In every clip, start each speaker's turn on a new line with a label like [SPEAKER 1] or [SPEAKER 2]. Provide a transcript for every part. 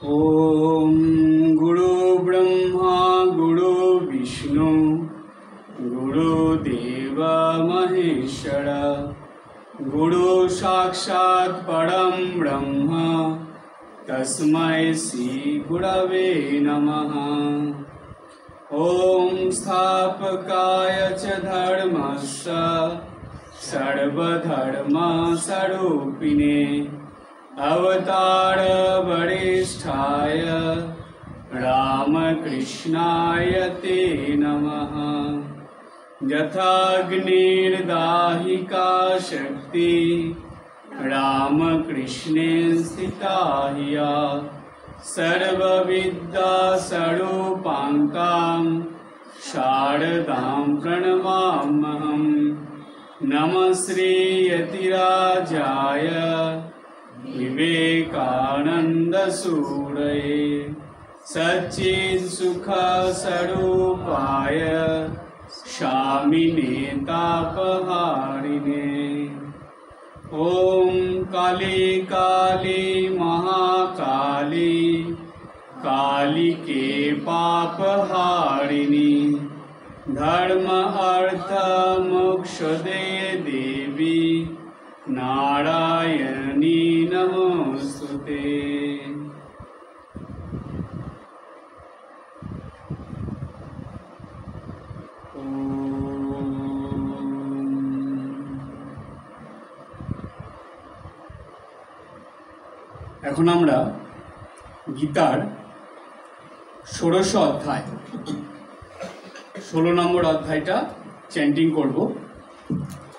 [SPEAKER 1] ओम गुरु ब्रह्मा गुरु विष्णु गुरुदेव महेश्वर गुरु साक्षात् परम ब्रह्म तस्मै श्री गुरवे नमः। ओम स्थापकाय च धर्मस्य सर्वधर्म स्वरूपिणे अवतार वरिष्ठाय रामकृष्णाय ते नमः। यथाग्निर्दाहिका शक्ति रामकृष्णे स्थिता हिया सर्वविद्या स्वरूपाङ्कां शारदां प्रणमाम्यहम्। नमः श्री यतिराजाय विवेकानंद सूरये सच्चित् सुख स्वरूपाय शामिने तापहारिणे। ओम काली काली महाकाली कालिके पापहारिणी धर्म अर्थ मोक्षदे देवी नारायणी नमोस्तुते। এখন আমরা গীতার ১৬ অধ্যায় ১৬ নম্বর অধ্যায়টা চ্যান্টিং করব।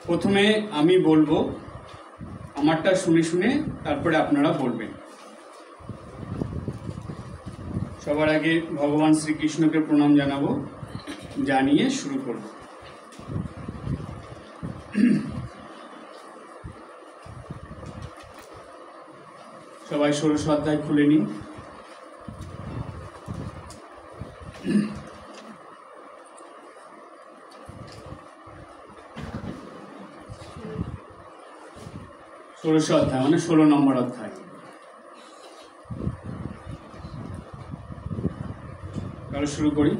[SPEAKER 1] প্রথমে আমি বলবো, আমারটা শুনে শুনে তারপরে আপনারা বলবেন। সবার আগে ভগবান শ্রীকৃষ্ণকে প্রণাম জানাবো, জানিয়ে শুরু করব। সবাই ১৬ অধ্যায় খুলে নিন। ষোড়শ অধ্যায় মানে ১৬ নম্বর অধ্যায়। তাহলে শুরু করি।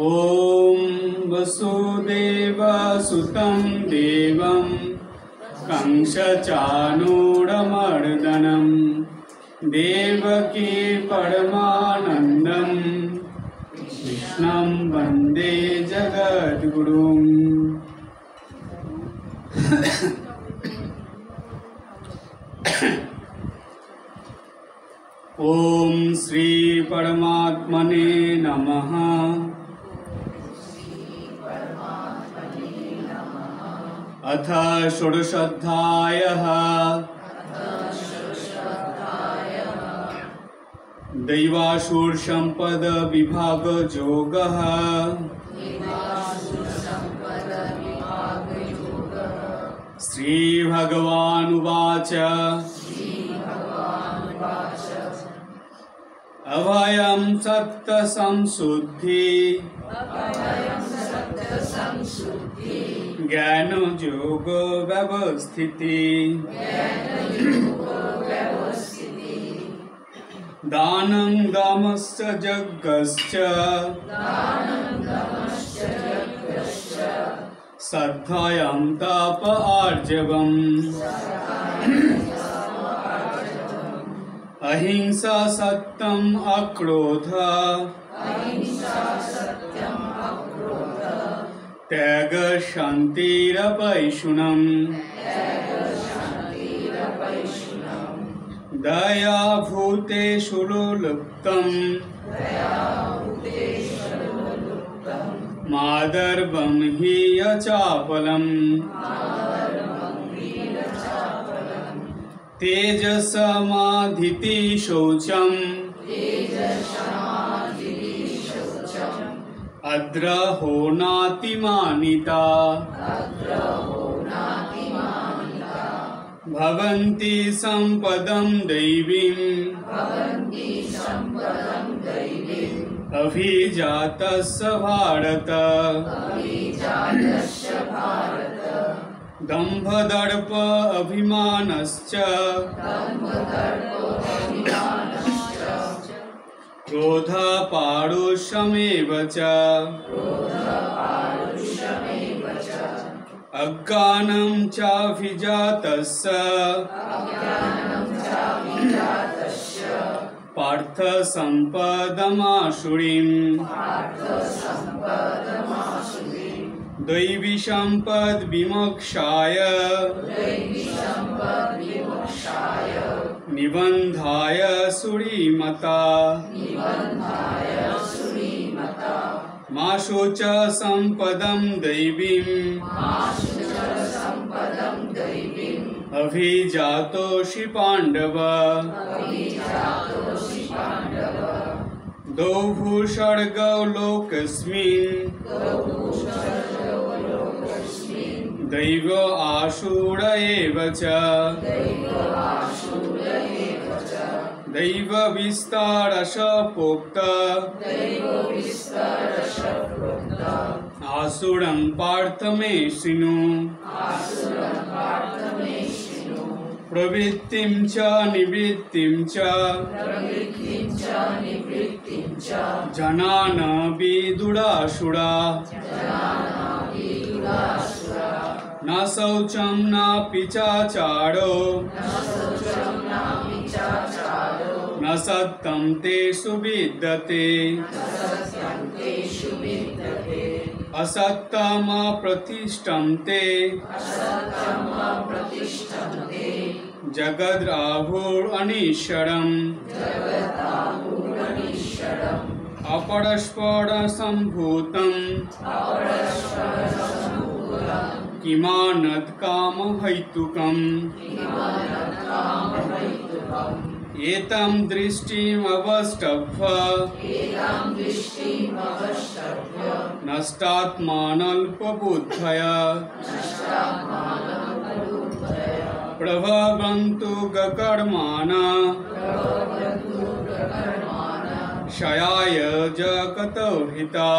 [SPEAKER 1] ওম বসুদেব সুতং দেবং কংসচাণূরমর্দনম দেবকী পরমানন্দম कृष्णं वंदे जगद्गुरुं। ओम श्री परमात्मने नमः। अथ षोडशोऽध्यायः दैवासुर संपद विभाग योगः। श्री भगवानुवाच अभयं सत्य संशुद्धि ज्ञान योग व्यवस्थिति दानं दमश्च यज्ञश्च श्रद्धयां तप आर्जवम् अहिंसा सत्यम् अक्रोध त्याग शान्तिरपैशुनम् दया भूतेषु लुप्तम् मादर्वं हि अचापलम् तेजसमाधिति शौचम् अद्रहो नातिमानिता भवन्ति सम्पदं दैवीम् अभिजातस्य भारत दम्भदर्प अभिमानश्च क्रोधपारुष्यमेव च अज्ञानं चाभिजातस्य पार्थ सम्पदमासुरीं दैवी सम्पद विमोक्षाय निबन्धाय सुरीमता मा शोच सम्पदं दैवीम् अभिजातोषि पाण्डव द्वौ भूषर्गौ लोकस्मिन् दैव आसुर एव च दैव विस्तारश प्रोक्त आसुरं पार्थ मे शृणु प्रवृत्तिं च निवृत्तिं च जनान विदुरासुरा न शौचं नापि चाचारो न सत्यं तेषु विद्यते असत्यमप्रतिष्ठं ते जगद्राहुरनीश्वरम् अपरस्परसम्भूतं किमानत् कामहैतुकम् एतं दृष्टिमवष्टभ्य नष्टात्मानल्पबुद्धया प्रभवन्तु गकर्माणा क्षयाय जगतो हिता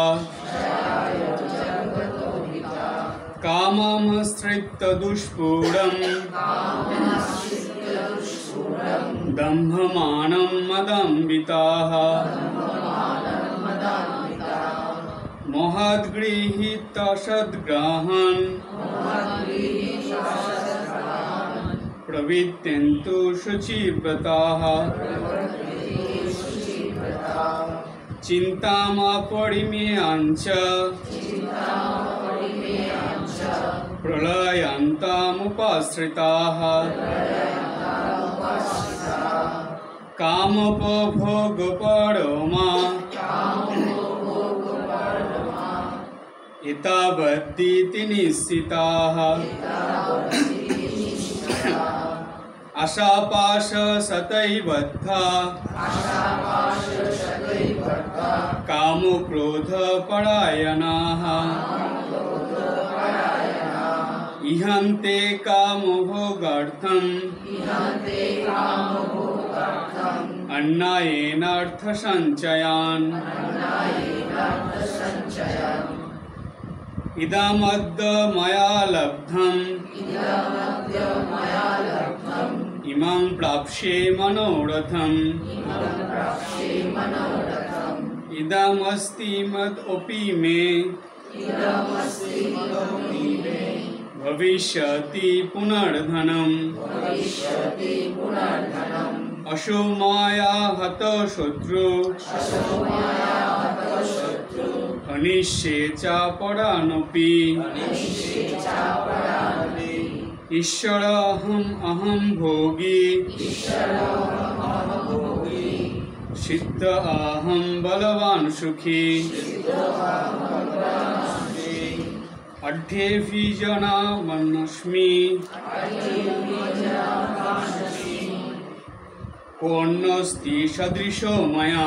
[SPEAKER 1] काममाश्रित्य दुष्पूरम् दम्भमानं मदम्बिताः महद्गृहीतसद्ग्रहान् प्रवित्यन्तु शुचिव्रताः चिन्तामपरिमेयाञ्च प्रलयन्तामुपाश्रिताः कामोपभोगपरमा एतावद्दिति निश्चिताः आशापाशशतैर्बद्धा कामक्रोधपरायणाः इहन्ते कामभोगार्थम् अन्नायेनार्थसञ्चयान् इदमद्य मया लब्धम् इमं प्राप्स्ये मनोरथम् इदमस्ति मदोऽपि मे भविष्यति पुनर्धनम् अशो माया हतो शत्रु अनिश्ये च परानपि ईश्वरहं भोगी सिद्ध अहं बलवान् सुखी अड्ढेऽपि जनामन्नस्मि कोऽन्योऽस्ति सदृशो मया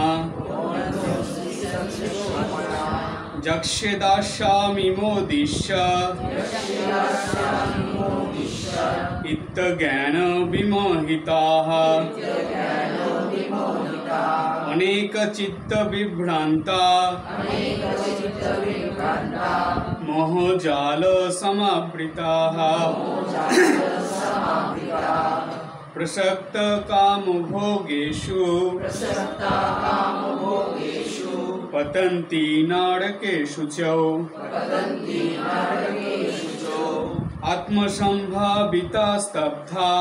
[SPEAKER 1] यक्ष्ये दास्यामि मोदिष्य इत्थज्ञानविमोहिताः अनेकचित्तविभ्रान्ता मोहजाल समावृताः प्रसक्त काम भोगेषु पतन्ति नरकेषु च आत्मसंभाविता स्तब्धा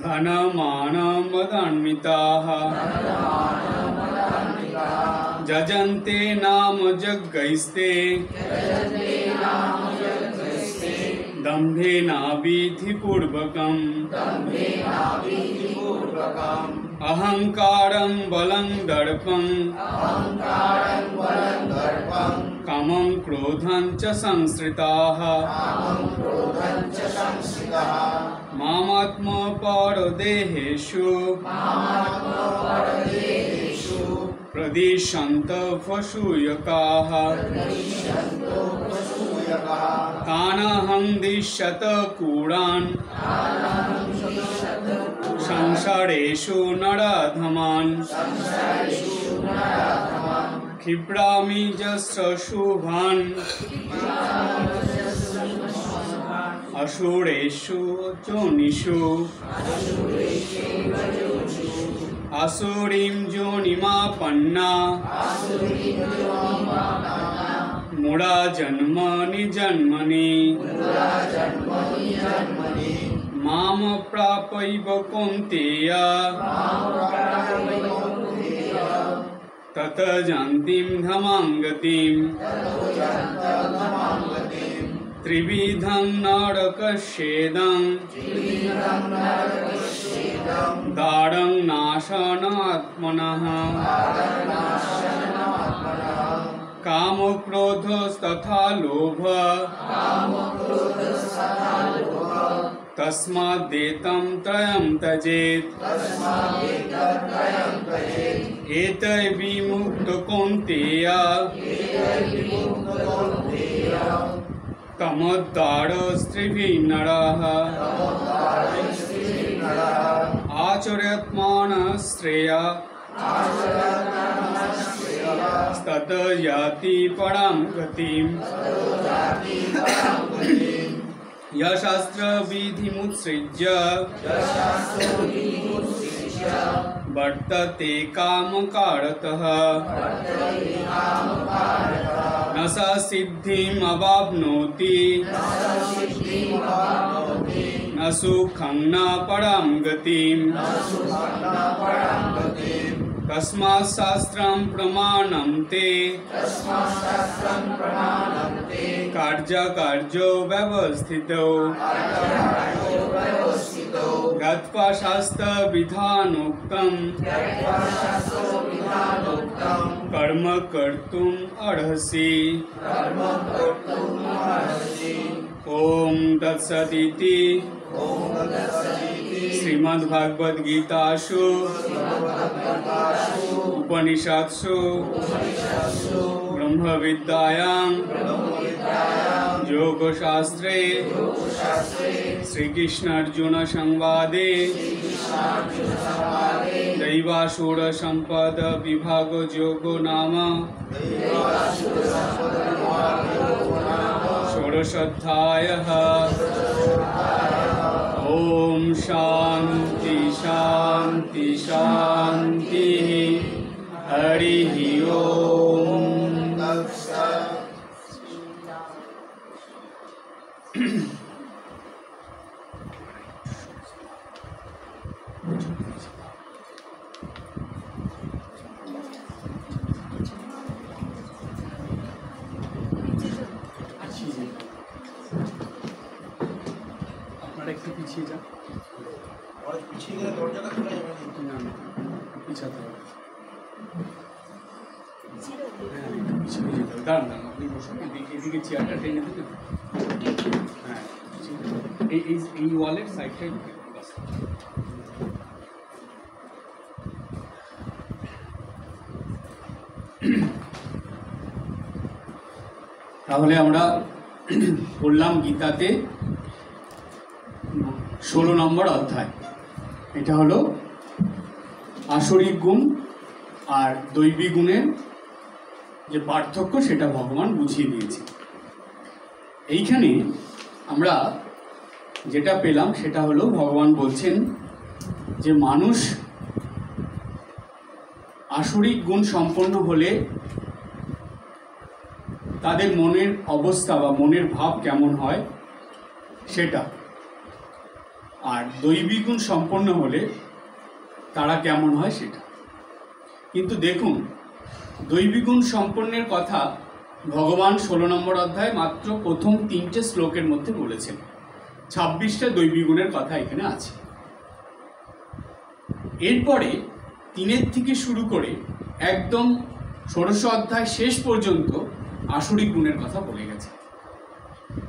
[SPEAKER 1] धनमानमदान्विताः जजन्ते नाम यज्ञैस्ते दम्भेनाविधिपूर्वकम् अहंकारं बलं दर्पं कामं क्रोधं च संश्रिताः मामात्मपरदेहेषु प्रदिशन्तः पशूयकाः तानहं दिश्यत कूडान् संसारेषु नराधमान् क्षिप्रामि यशुभान् असुरेषु योनिषु असुरीं योनिमापन्ना मूढा जन्मनि जन्मनि माम प्रापैव कौन्तेय तत जानतीं धमां गतिम् त्रिविधं नरकस्येदं दारं नाशनात्मनः काम क्रोधस्तथा लोभ तस्मादेतं त्रयं त्यजेत् एतैः विमुक्तो कौन्तेय तमोद्धारस्त्रिभिः नरः आचर्यमाणः श्रेया तत याति परां गतिम् यशास्त्र विधिमुत्सृज्य वर्तते कामकारतः न स सिद्धिम् अवाप्नोति न सुखं न परां गतिम् तस्मात् शास्त्रं प्रमाणं ते कार्यकार्यो व्यवस्थितो गत्वा शास्त्रविधानोक्तं कर्म कर्तुम् अर्हसि। ओम तत्सदिति श्रीमद्भगवद्गीतासु उपनिषत्सु ब्रह्मविद्यायां योगशास्त्रे श्रीकृष्ण अर्जुन संवादे दैवासुर संपद विभाग योगो नाम षोडशोऽध्यायः। ओम शांति शांति शांति। हरि ओम। একটু পিছিয়ে যা, পিছিয়ে গেলে দরজাটা খুলে যাবে না, পিছাতে হবে। হ্যাঁ পিছিয়ে যেতে হবে। দাঁড়ান দাঁড়ান, আপনি বসুন, এদিকে চেয়ারটা টেনে দিতে। হ্যাঁ এই ওয়ালের সাইডটাই ঢুকে বাস। তাহলে আমরা পড়লাম গীতাতে 16 নম্বর অধ্যায়। এটা হলো আসরিক গুণ আর দৈবিক গুণের যে পার্থক্য সেটা ভগবান বুঝিয়ে দিয়েছে। এইখানে আমরা যেটা পেলাম সেটা হলো ভগবান বলছেন যে মানুষ আসরিক গুণ সম্পন্ন হলে তাদের মনের অবস্থা বা মনের ভাব কেমন হয় সেটা, আর দৈবিক গুণ সম্পন্ন হলে তারা কেমন হয় সেটা। কিন্তু দেখুন, দৈবিক গুণ সম্পন্নের কথা ভগবান 16 নম্বর অধ্যায় মাত্র প্রথম 3টে শ্লোকের মধ্যে বলেছেন। 26টা দৈবিক গুণের কথা এখানে আছে। এরপরে 3 থেকে শুরু করে একদম 16 অধ্যায় শেষ পর্যন্ত আসরিক গুণের কথা বলে গেছে,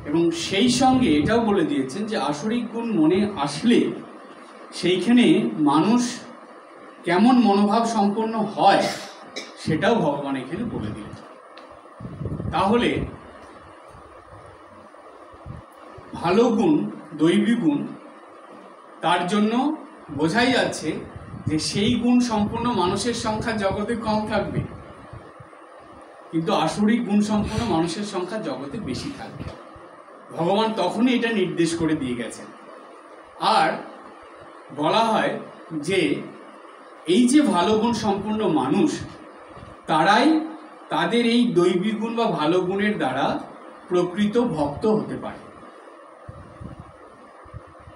[SPEAKER 1] এবং সেই সঙ্গে এটাও বলে দিয়েছেন যে আসরিক গুণ মনে আসলে সেইখানে মানুষ কেমন মনোভাব সম্পন্ন হয় সেটাও ভগবান এখানে বলে দিলেন। তাহলে ভালো গুণ, দৈবিক গুণ, তার জন্য বোঝাই যাচ্ছে যে সেই গুণ সম্পন্ন মানুষের সংখ্যা জগতে কম থাকবে, কিন্তু আসরিক গুণ সম্পন্ন মানুষের সংখ্যা জগতে বেশি থাকবে। ভগবান তখনই এটা নির্দেশ করে দিয়ে গেছেন। আর বলা হয় যে এই যে ভালো গুণ সম্পন্ন মানুষ, তারাই তাদের এই দৈবিক গুণ বা ভালো গুণের দ্বারা প্রকৃত ভক্ত হতে পারে।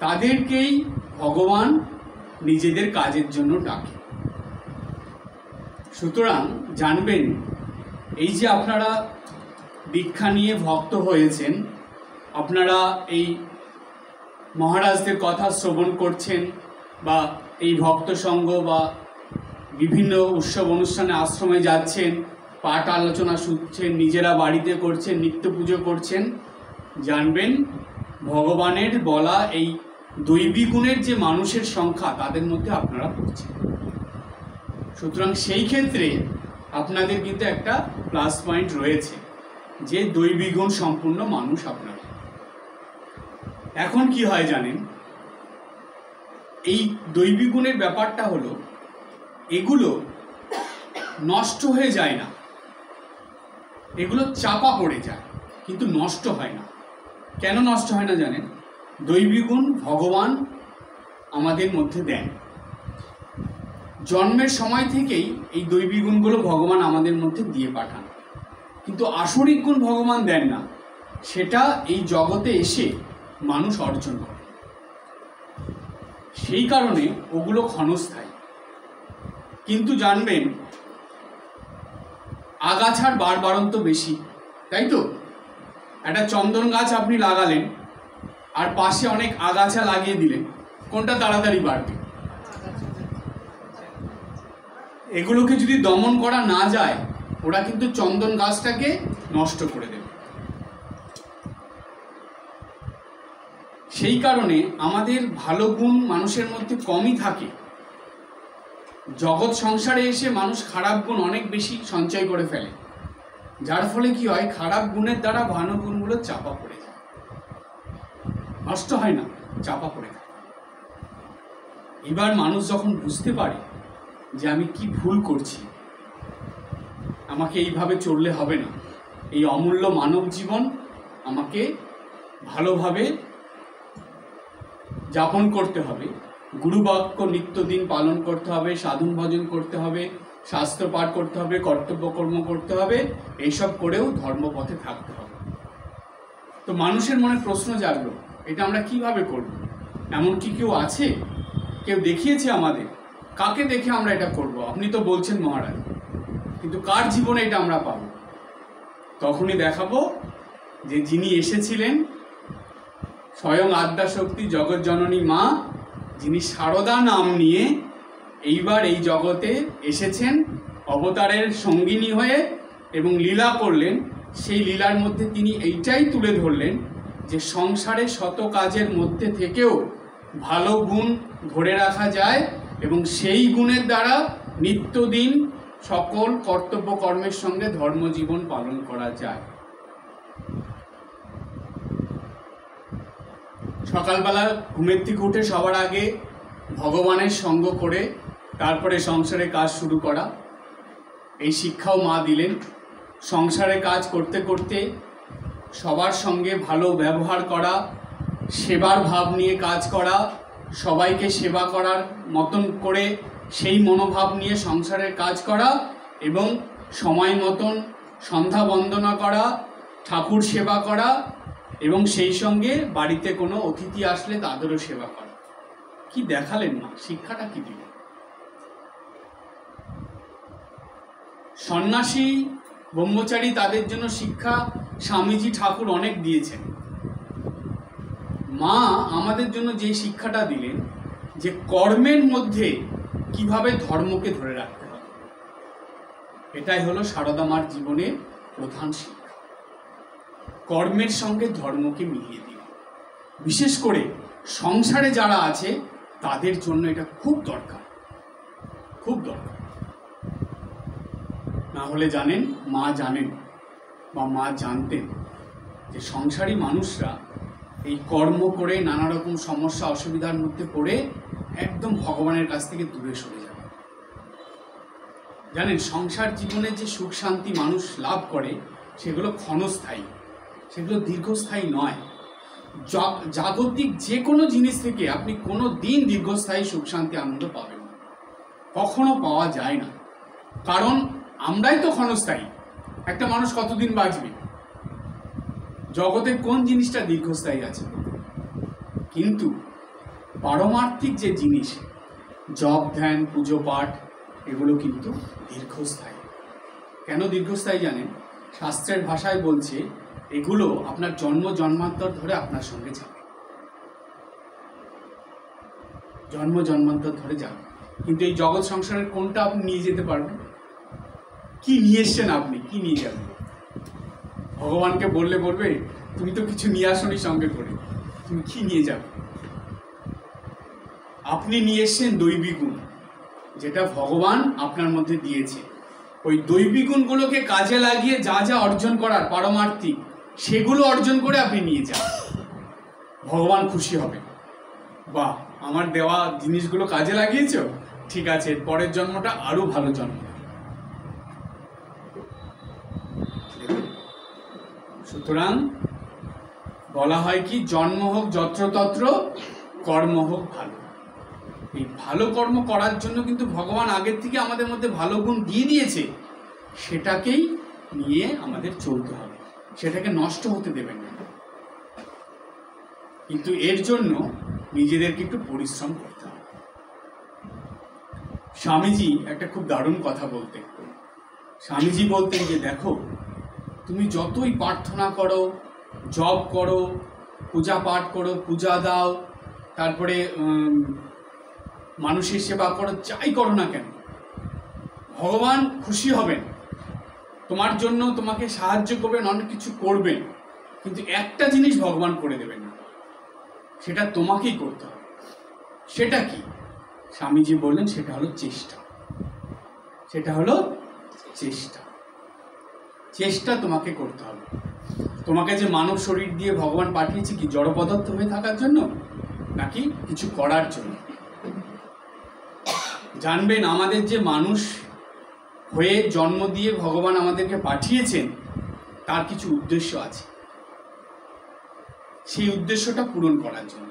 [SPEAKER 1] তাদেরকেই ভগবান নিজেদের কাজের জন্য ডাকে। সুতরাং জানবেন, এই যে আপনারা দীক্ষা নিয়ে ভক্ত হয়েছেন, আপনারা এই মহারাজদের কথা শ্রবণ করছেন বা এই ভক্ত সঙ্গ বা বিভিন্ন উৎসব অনুষ্ঠানে আশ্রমে যাচ্ছেন, পাঠ আলোচনা শুনছেন, নিজেরা বাড়িতে করছেন, নিত্য পুজো করছেন, জানবেন ভগবানের বলা এই দৈবিক গুণের যে মানুষের সংখ্যা তাদের মধ্যে আপনারা পড়ছেন। সুতরাং সেই ক্ষেত্রে আপনাদের কিন্তু একটা প্লাস পয়েন্ট রয়েছে যে দৈবিক গুণ সম্পূর্ণ মানুষ আপনারা। এখন কি হয় জানেন, এই দৈবিক গুণের ব্যাপারটা হলো এগুলো নষ্ট হয়ে যায় না, এগুলো চাপা পড়ে যায়, কিন্তু নষ্ট হয় না। কেন নষ্ট হয় না জানেন? দৈবিক গুণ ভগবান আমাদের মধ্যে দেন। জন্মের সময় থেকেই এই দৈবিক গুণগুলো ভগবান আমাদের মধ্যে দিয়ে পাঠান, কিন্তু আসরিক গুণ ভগবান দেন না, সেটা এই জগতে এসে মানুষ অর্জন করে। সেই কারণে ওগুলো ক্ষণস্থায়ী। কিন্তু জানবেন, আগাছার বাড়বাড়ন্ত বেশি, তাই তো? একটা চন্দন গাছ আপনি লাগালেন আর পাশে অনেক আগাছা লাগিয়ে দিলেন, কোনটা তাড়াতাড়ি বাড়বে? এগুলোকে যদি দমন করা না যায়, ওরা কিন্তু চন্দন গাছটাকে নষ্ট করে দেবে। সেই কারণে আমাদের ভালো গুণ মানুষের মধ্যে কমই থাকে। জগৎ সংসারে এসে মানুষ খারাপ গুণ অনেক বেশি সঞ্চয় করে ফেলে, যার ফলে কি হয়, খারাপ গুণের দ্বারা ভালো গুণগুলো চাপা পড়ে যায়। নষ্ট হয় না, চাপা পড়ে যায়। এবার মানুষ যখন বুঝতে পারে যে আমি কি ভুল করছি, আমাকে এইভাবে চললে হবে না, এই অমূল্য মানব জীবন আমাকে ভালোভাবে যাপন করতে হবে, গুরুবাক্য নিত্যদিন পালন করতে হবে, সাধন ভজন করতে হবে, শাস্ত্র পাঠ করতে হবে, কর্তব্য কর্ম করতে হবে, এইসব করেও ধর্মপথে থাকতে হবে। তো মানুষের মনে প্রশ্ন জাগলো, এটা আমরা কিভাবে করব? এমন কি কেউ আছে? কেউ দেখিয়েছে আমাদের? কাকে দেখে আমরা এটা করব? আপনি তো বলছেন মহারাজ, কিন্তু কার জীবনে এটা আমরা পাব? তখনই দেখাবো যে যিনি এসেছিলেন স্বয়ং আদ্যাশক্তি জগৎ জননী মা, যিনি সারদা নাম নিয়ে এইবার এই জগতে এসেছেন অবতারের সঙ্গিনী হয়ে এবং লীলা করলেন। সেই লীলার মধ্যে তিনি এইটাই তুলে ধরলেন যে সংসারে শত কাজের মধ্যে থেকেও ভালো গুণ ধরে রাখা যায় এবং সেই গুণের দ্বারা নিত্যদিন সকল কর্তব্য কর্মের সঙ্গে ধর্মজীবন পালন করা যায়। সকালবেলা ঘুমের থেকে উঠে সবার আগে ভগবানের সঙ্গ করে তারপরে সংসারে কাজ শুরু করা, এই শিক্ষাও মা দিলেন। সংসারে কাজ করতে করতে সবার সঙ্গে ভালো ব্যবহার করা, সেবার ভাব নিয়ে কাজ করা, সবাইকে সেবা করার মতন করে সেই মনোভাব নিয়ে সংসারের কাজ করা এবং সময় মতন সন্ধ্যা বন্দনা করা, ঠাকুর সেবা করা এবং সেই সঙ্গে বাড়িতে কোনো অতিথি আসলে তাদেরও সেবা করা। কি দেখালেন না, শিক্ষাটা কি দিলেন? সন্ন্যাসী ব্রহ্মচারী তাদের জন্য শিক্ষা স্বামীজি ঠাকুর অনেক দিয়েছেন। মা আমাদের জন্য যে শিক্ষাটা দিলেন যে কর্মের মধ্যে কিভাবে ধর্মকে ধরে রাখতে হবে, এটাই হলো সারদা মার জীবনের প্রধান শিক্ষা। কর্মের সঙ্গে ধর্মকে মিলিয়ে দিলেন। বিশেষ করে সংসারে যারা আছে তাদের জন্য এটা খুব দরকার, খুব দরকার। না হলে জানেন, মা জানেন বা মা জানতেন যে সংসারী মানুষরা এই কর্ম করে নানা রকম সমস্যা অসুবিধার মধ্যে পড়ে একদম ভগবানের কাছ থেকে দূরে সরে যাবে। জানেন, সংসার জীবনে যে সুখ শান্তি মানুষ লাভ করে সেগুলো ক্ষণস্থায়ী, সেগুলো দীর্ঘস্থায়ী নয়। জাগতিক যে কোনো জিনিস থেকে আপনি কোনো দিন দীর্ঘস্থায়ী সুখ শান্তি আনন্দ পাবেন না, কখনো পাওয়া যায় না। কারণ আমরাই তো ক্ষণস্থায়ী। একটা মানুষ কতদিন বাঁচবে? জগতে কোন জিনিসটা দীর্ঘস্থায়ী আছে? কিন্তু পারমার্থিক যে জিনিস, জপ ধ্যান পুজো পাঠ, এগুলো কিন্তু দীর্ঘস্থায়ী। কেন দীর্ঘস্থায়ী জানেন? শাস্ত্রের ভাষায় বলছে এগুলো আপনার জন্ম জন্মান্তর ধরে আপনার সঙ্গে যাবে, জন্ম জন্মান্তর ধরে যাবে। কিন্তু এই জগৎ সংসারের কোনটা আপনি নিয়ে যেতে পারবেন? কি নিয়ে এসছেন আপনি? কি নিয়ে যাবেন? ভগবানকে বললে বলবে তুমি তো কিছু নিয়ে আসনি সঙ্গে করে, তুমি কি নিয়ে যাবে? আপনি নিয়ে এসছেন দৈবী গুণ, যেটা ভগবান আপনার মধ্যে দিয়েছে। ওই দৈবী গুণগুলোকে কাজে লাগিয়ে যা যা অর্জন করার পারমার্থিক, সেগুলো অর্জন করে আপনি নিয়ে যান। ভগবান খুশি হবে, বাহ আমার দেওয়া জিনিসগুলো কাজে লাগিয়েছ, ঠিক আছে পরের জন্মটা আরো ভালো জন্ম। সুতরাং বলা হয় কি, জন্ম হোক যত্রতত্র, কর্ম হোক ভালো। এই ভালো কর্ম করার জন্য কিন্তু ভগবান আগের থেকে আমাদের মধ্যে ভালো গুণ দিয়ে দিয়েছে, সেটাকেই নিয়ে আমাদের চলতে হবে, সেটাকে নষ্ট হতে দেবেন না। কিন্তু এর জন্য নিজেদেরকে একটু পরিশ্রম করতে হবে। স্বামীজি একটা খুব দারুণ কথা বলতেন। স্বামীজি বলতেন যে দেখো, তুমি যতই প্রার্থনা করো, জপ করো, পূজা পাঠ করো, পূজা দাও, তারপরে মানুষের সেবা করো, যাই করো না কেন, ভগবান খুশি হবেন, তোমার জন্য তোমাকে সাহায্য করবেন, অনেক কিছু করবেন, কিন্তু একটা জিনিস ভগবান করে দেবেন না, সেটা তোমাকেই করতে হবে। সেটা কি? স্বামীজি বললেন সেটা হলো চেষ্টা। সেটা হলো চেষ্টা। চেষ্টা তোমাকে করতে হবে। তোমাকে যে মানব শরীর দিয়ে ভগবান পাঠিয়েছে কি জড় পদার্থ হয়ে থাকার জন্য, নাকি কিছু করার জন্য? জানবেন, আমাদের যে মানুষ হয়ে জন্ম দিয়ে ভগবান আমাদেরকে পাঠিয়েছেন, তার কিছু উদ্দেশ্য আছে। সেই উদ্দেশ্যটা পূরণ করার জন্য।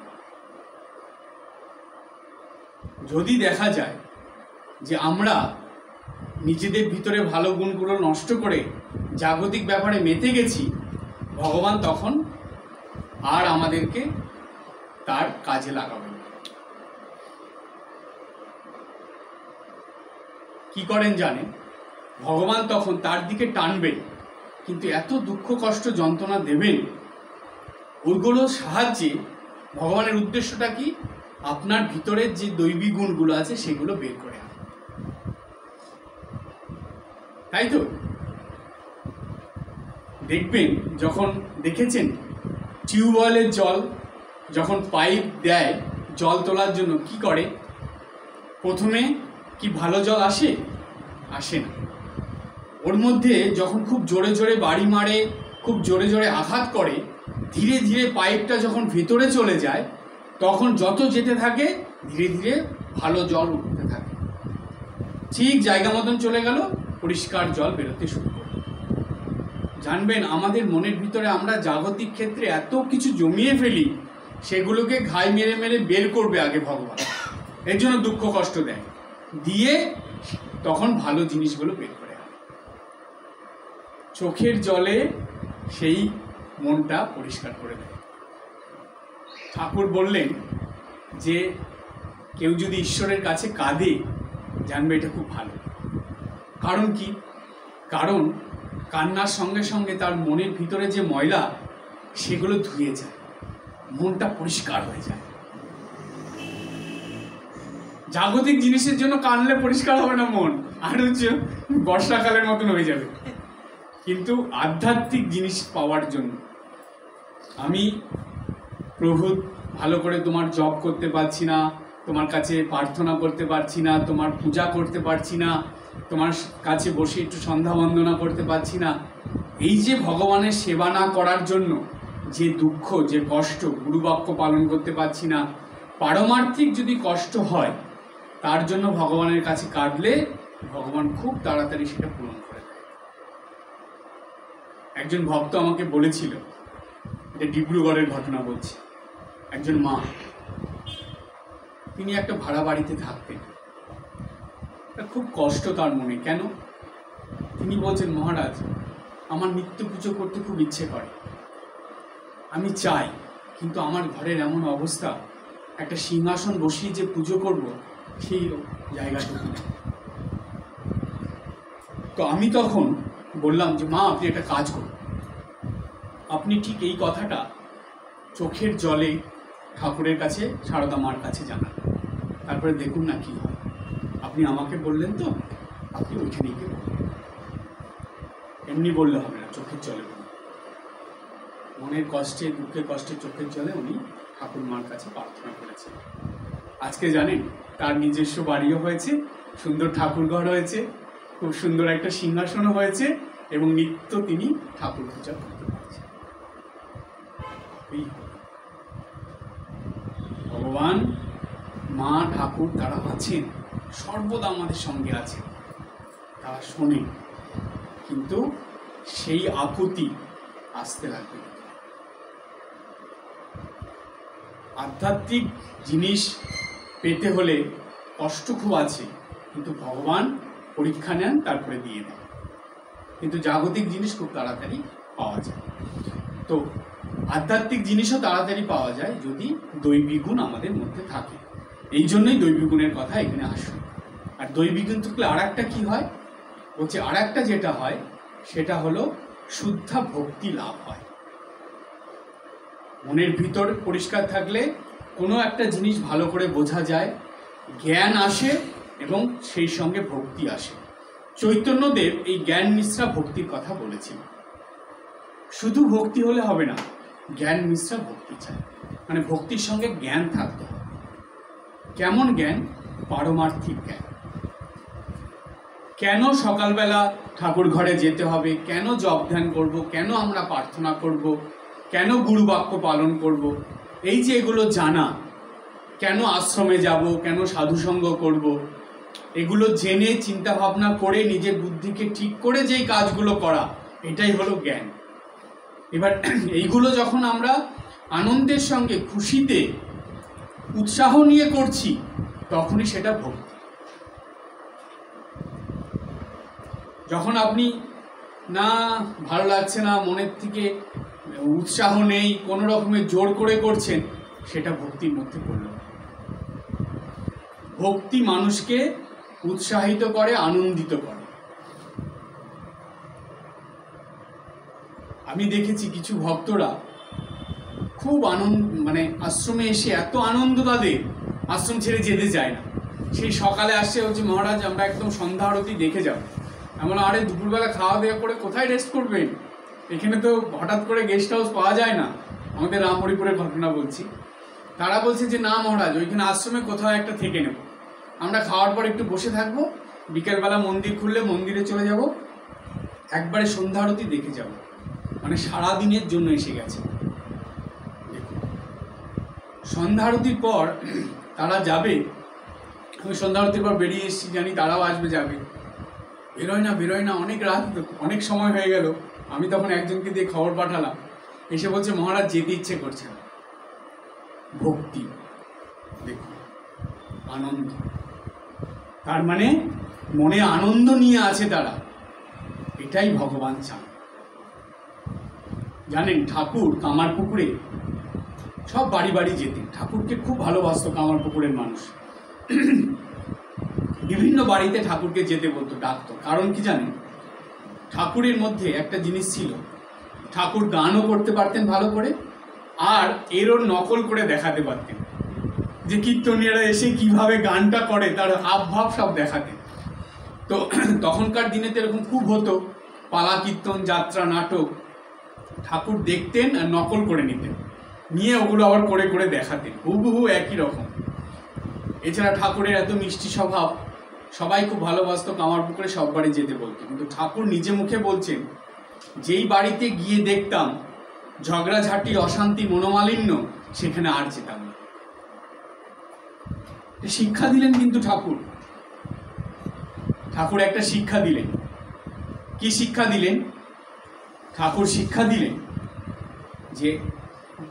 [SPEAKER 1] যদি দেখা যায় যে আমরা নিজেদের ভিতরে ভালো গুণগুলো নষ্ট করে জাগতিক ব্যাপারে মেতে গেছি, ভগবান তখন আর আমাদেরকে তার কাজে লাগাবেন। কি করেন জানেন? ভগবান তখন তার দিকে টানবেন, কিন্তু এত দুঃখ কষ্ট যন্ত্রণা দেবেন, ওইগুলোর সাহায্যে ভগবানের উদ্দেশ্যটা কি? আপনার ভিতরের যে দৈবী গুণগুলো আছে সেগুলো বের করে আনা। তাই তো দেখবেন, যখন দেখেছেন টিউবওয়েলের জল যখন পাইপ দেয় জল তোলার জন্য, কি করে? প্রথমে কি ভালো জল আসে? আসে না। ওর মধ্যে যখন খুব জোরে জোরে বাড়ি মারে, খুব জোরে জোরে আঘাত করে, ধীরে ধীরে পাইপটা যখন ভেতরে চলে যায়, তখন যত যেতে থাকে ধীরে ধীরে ভালো জল উঠতে থাকে। ঠিক জায়গা মতন চলে গেল, পরিষ্কার জল বেরোতে শুরু করল। জানবেন আমাদের মনের ভিতরে আমরা জাগতিক ক্ষেত্রে এত কিছু জমিয়ে ফেলি, সেগুলোকে ঘাই মেরে মেরে বের করবে আগে ভগবান, এর জন্য দুঃখ কষ্ট দেয়, দিয়ে তখন ভালো জিনিসগুলো বের করে আনে। চোখের জলে সেই মনটা পরিষ্কার করে দেয়। ঠাকুর বললেন যে কেউ যদি ঈশ্বরের কাছে কাঁদে, জানবে এটা খুব ভালো। কারণ কি? কারণ কান্নার সঙ্গে সঙ্গে তার মনের ভিতরে যে ময়লা, সেগুলো ধুয়ে যায়, মনটা পরিষ্কার হয়ে যায়। জাগতিক জিনিসের জন্য কানলে পরিষ্কার হবে না মন, আর হচ্ছে বর্ষাকালের মতন হয়ে যাবে। কিন্তু আধ্যাত্মিক জিনিস পাওয়ার জন্য, আমি প্রভু ভালো করে তোমার জপ করতে পারছি না, তোমার কাছে প্রার্থনা করতে পারছি না, তোমার পূজা করতে পারছি না, তোমার কাছে বসে একটু সন্ধ্যা বন্দনা করতে পারছি না, এই যে ভগবানের সেবা না করার জন্য যে দুঃখ, যে কষ্ট, গুরুবাক্য পালন করতে পারছি না, পারমার্থিক যদি কষ্ট হয়, তার জন্য ভগবানের কাছে কাঁদলে ভগবান খুব তাড়াতাড়ি সেটা পূরণ করে দেয়। একজন ভক্ত আমাকে বলেছিল, এটা ডিব্রুগড়ের ঘটনা বলছি, একজন মা, তিনি একটা ভাড়া বাড়িতে থাকতেন, খুব কষ্ট তার মনে। কেন? তিনি বলছেন, মহারাজ, আমার নিত্য পুজো করতে খুব ইচ্ছে করে, আমি চাই, কিন্তু আমার ঘরের এমন অবস্থা, একটা সিংহাসন বসিয়ে যে পুজো করব সেই জায়গাটুকু নেই। তো আমি তখন বললাম যে মা, আপনি একটা কাজ করুন, আপনি ঠিক এই কথাটা চোখের জলে ঠাকুরের কাছে, সারদা মার কাছে জানান, তারপরে দেখুন না কি হয়। আপনি আমাকে বললেন তো, আপনি ওইখানেই গিয়ে বলুন, এমনি বললে হবে না, চোখের জলে বলুন। মনের কষ্টে, দুঃখে কষ্টে চোখের জলে উনি ঠাকুর মার কাছে প্রার্থনা করেছেন। আজকে জানেন তার নিজস্ব বাড়িও হয়েছে, সুন্দর ঠাকুর ঘর হয়েছে, খুব সুন্দর একটা সিংহাসনও হয়েছে, এবং নিত্য তিনি ঠাকুর পূজা করতে পারছেন। ভগবান, মা, ঠাকুর তারা আছেন, সর্বদা আমাদের সঙ্গে আছেন, তারা শোনেন, কিন্তু সেই আকুতি আসতে লাগবে। আধ্যাত্মিক জিনিস পেতে হলে কষ্ট খুব আছে, কিন্তু ভগবান পরীক্ষা নেন, তারপরে দিয়ে দেন। কিন্তু জাগতিক জিনিস খুব তাড়াতাড়ি পাওয়া যায়। তো আধ্যাত্মিক জিনিসও তাড়াতাড়ি পাওয়া যায় যদি দৈবিক গুণ আমাদের মধ্যে থাকে। এই জন্যই দৈবিক গুণের কথা এখানে আসে। আর দৈবিক গুণ থাকলে আর একটা কি হয় বলছে, আর একটা যেটা হয় সেটা হলো শুদ্ধ ভক্তি লাভ হয়। মনের ভিতর পরিষ্কার থাকলে কোনো একটা জিনিস ভালো করে বোঝা যায়, জ্ঞান আসে এবং সেই সঙ্গে ভক্তি আসে। চৈতন্যদেব এই জ্ঞান মিশ্রা ভক্তির কথা বলেছিল। শুধু ভক্তি হলে হবে না, জ্ঞান মিশ্রা ভক্তি চাই, মানে ভক্তির সঙ্গে জ্ঞান থাকতে হবে। কেমন জ্ঞান? পারমার্থিক জ্ঞান। কেন সকালবেলা ঠাকুর ঘরে যেতে হবে, কেন জপ ধ্যান করব, কেন আমরা প্রার্থনা করব, কেন গুরুবাক্য পালন করব, এই যে এগুলো জানা, কেন আশ্রমে যাব, কেন সাধুসঙ্গ করব, এগুলো জেনে চিন্তা ভাবনা করে নিজের বুদ্ধিকে ঠিক করে যেই কাজগুলো করা, এটাই হলো জ্ঞান। এবার এইগুলো যখন আমরা আনন্দের সঙ্গে, খুশিতে, উৎসাহ নিয়ে করছি, তখনই সেটা ভক্তি। যখন আপনি না ভালো লাগছে না, মনের থেকে উৎসাহ নেই, কোনো রকমের জোর করে করছেন, সেটা ভক্তির মধ্যে পড়ল। ভক্তি মানুষকে উৎসাহিত করে, আনন্দিত করে। আমি দেখেছি কিছু ভক্তরা খুব মানে আশ্রমে এসে এত আনন্দ তাদের, আশ্রম ছেড়ে যেতে চায় না। সেই সকালে আসছে, হচ্ছে মহারাজ আমরা একদম সন্ধ্যা আরতি দেখে যাব। এমন, আরে দুপুরবেলা খাওয়া দাওয়া করে কোথায় রেস্ট করবেন? এখানে তো হঠাৎ করে গেস্ট হাউস পাওয়া যায় না। আমাদের রামহরিপুরের ঘটনা বলছি। তারা বলছে যে না মহারাজ, ওইখানে আশ্রমে কোথাও একটা থেকে নেব, আমরা খাওয়ার পর একটু বসে থাকবো, বিকেলবেলা মন্দির খুললে মন্দিরে চলে যাব, একবারে সন্ধ্যা আরতি দেখে যাব। মানে সারাদিনের জন্য এসে গেছে। সন্ধ্যা আরতির পর তারা যাবে, আমি সন্ধ্যা আরতির পর বেরিয়ে এসেছি, জানি তারাও আসবে, যাবে, বেরোয় না, অনেক রাত, অনেক সময় হয়ে গেল, আমি তখন একজনকে দিয়ে খবর পাঠালাম, এসে বলছে মহারাজ যেতে ইচ্ছে করছে না। ভক্তি, দেখুন, আনন্দ, তার মানে মনে আনন্দ নিয়ে আছে তারা, এটাই ভগবান চান। জানেন, ঠাকুর কামারপুকুরে সব বাড়ি বাড়ি যেতেন, ঠাকুরকে খুব ভালোবাসতো কামারপুকুরের মানুষ। বিভিন্ন বাড়িতে ঠাকুরকে যেতে বলতো, ডাকতো। কারণ কি জানেন, ঠাকুরের মধ্যে একটা জিনিস ছিল, ঠাকুর গানও করতে পারতেন ভালো করে, আর এরও নকল করে দেখাতে পারতেন, যে কীর্তনীয়রা এসে কিভাবে গানটা করে তার হাবভাব সব দেখাতেন। তো তখনকার দিনে তো এরকম খুব হতো, পালা কীর্তন, যাত্রা, নাটক, ঠাকুর দেখতেন আর নকল করে নিতেন, নিয়ে ওগুলো আবার করে করে দেখাতেন, হুবহু একই রকম। এছাড়া ঠাকুরের এত মিষ্টি স্বভাব, সবাই খুব ভালোবাসতো, কামারপুকুরে সব বাড়ি যেতে বলতো। কিন্তু ঠাকুর নিজে মুখে বলছেন, যেই বাড়িতে গিয়ে দেখতাম ঝগড়াঝাটি, অশান্তি, মনোমালিন্য, সেখানে আর যেতাম না। শিক্ষা দিলেন কিন্তু ঠাকুর, ঠাকুর একটা শিক্ষা দিলেন। কি শিক্ষা দিলেন? ঠাকুর শিক্ষা দিলেন যে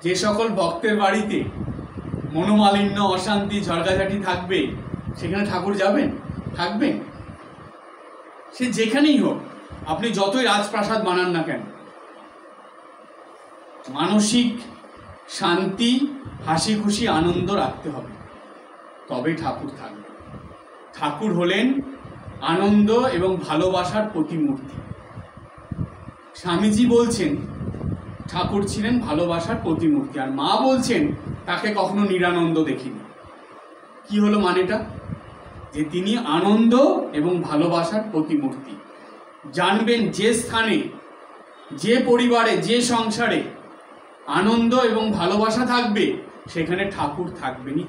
[SPEAKER 1] যে সকল ভক্তের বাড়িতে মনোমালিন্য, অশান্তি, ঝগড়াঝাটি থাকবে, সেখানে ঠাকুর যাবেন, থাকবেন? সে যেখানেই হোক, আপনি যতই রাজপ্রাসাদ বানান না কেন, মানসিক শান্তি, হাসি খুশি, আনন্দ রাখতে হবে, তবে ঠাকুর থাকবে। ঠাকুর হলেন আনন্দ এবং ভালোবাসার প্রতিমূর্তি। স্বামীজি বলছেন ঠাকুর ছিলেন ভালোবাসার প্রতিমূর্তি, আর মা বলছেন তাকে কখনো নিরানন্দ দেখিনি। কি হলো মানেটা? যে তিনি আনন্দ এবং ভালোবাসার প্রতিমূর্তি। জানবেন, যে স্থানে, যে পরিবারে, যে সংসারে আনন্দ এবং ভালোবাসা থাকবে, সেখানে ঠাকুর থাকবেনই।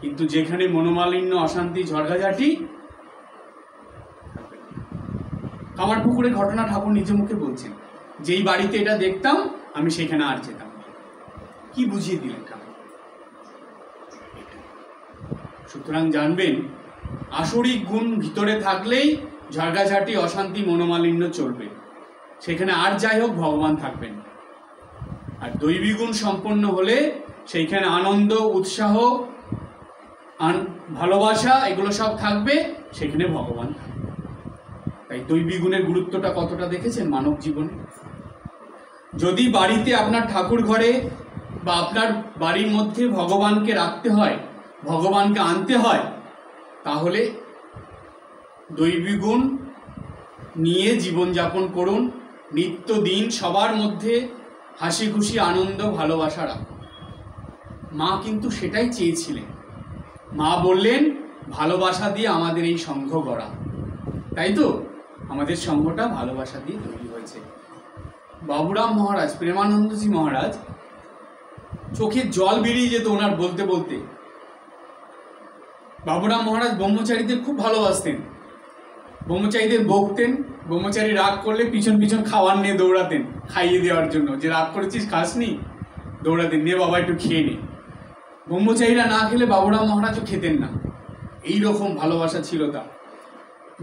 [SPEAKER 1] কিন্তু যেখানে মনোমালিন্য, অশান্তি, ঝগড়াঝাটি, কামারপুকুরের ঘটনা ঠাকুর নিজে মুখে বলছেন, যেই বাড়িতে এটা দেখতাম আমি সেখানে আর যেতাম না। কি বুঝিয়ে দিলেন ঠাকুর? সুতরাং জানবেন, আসরিক গুণ ভিতরে থাকলেই ঝগড়াঝাটি, অশান্তি, মনোমালিন্য চলবে, সেখানে আর যাই হোক ভগবান থাকবেন। আর দৈবী গুণ সম্পন্ন হলে সেইখানে আনন্দ, উৎসাহ, ভালোবাসা, এগুলো সব থাকবে, সেখানে ভগবান থাকবে। তাই দৈবী গুণের গুরুত্বটা কতটা দেখেছেন মানব জীবনে? যদি বাড়িতে আপনার ঠাকুর ঘরে বা আপনার বাড়ির মধ্যে ভগবানকে রাখতে হয়, ভগবানকে আনতে হয়, তাহলে দৈবী গুণ নিয়ে জীবনযাপন করুন। নিত্যদিন সবার মধ্যে হাসি খুশি, আনন্দ, ভালোবাসা রাখুন। মা কিন্তু সেটাই চেয়েছিলেন। মা বললেন, ভালোবাসা দিয়ে আমাদের এই সংঘ গড়া। তাই তো আমাদের সংঘটা ভালোবাসা দিয়ে তৈরি হয়েছে। বাবুরাম মহারাজ, প্রেমানন্দজি মহারাজ, চোখের জল বেরিয়ে যেত ওনার বলতে বলতে। বাবুরাম মহারাজ ব্রহ্মচারীদের খুব ভালোবাসতেন, ব্রহ্মচারীদের বকতেন। ব্রহ্মচারী রাগ করলে পিছন পিছন খাবার নিয়ে দৌড়াতেন, খাইয়ে দেওয়ার জন্য, যে রাগ করেছিস খাসনি, দৌড়াতেন, নে বাবা একটু খেয়ে নে। ব্রহ্মচারীরা না খেলে বাবুরাম মহারাজও খেতেন না। এই রকম ভালোবাসা ছিল তার।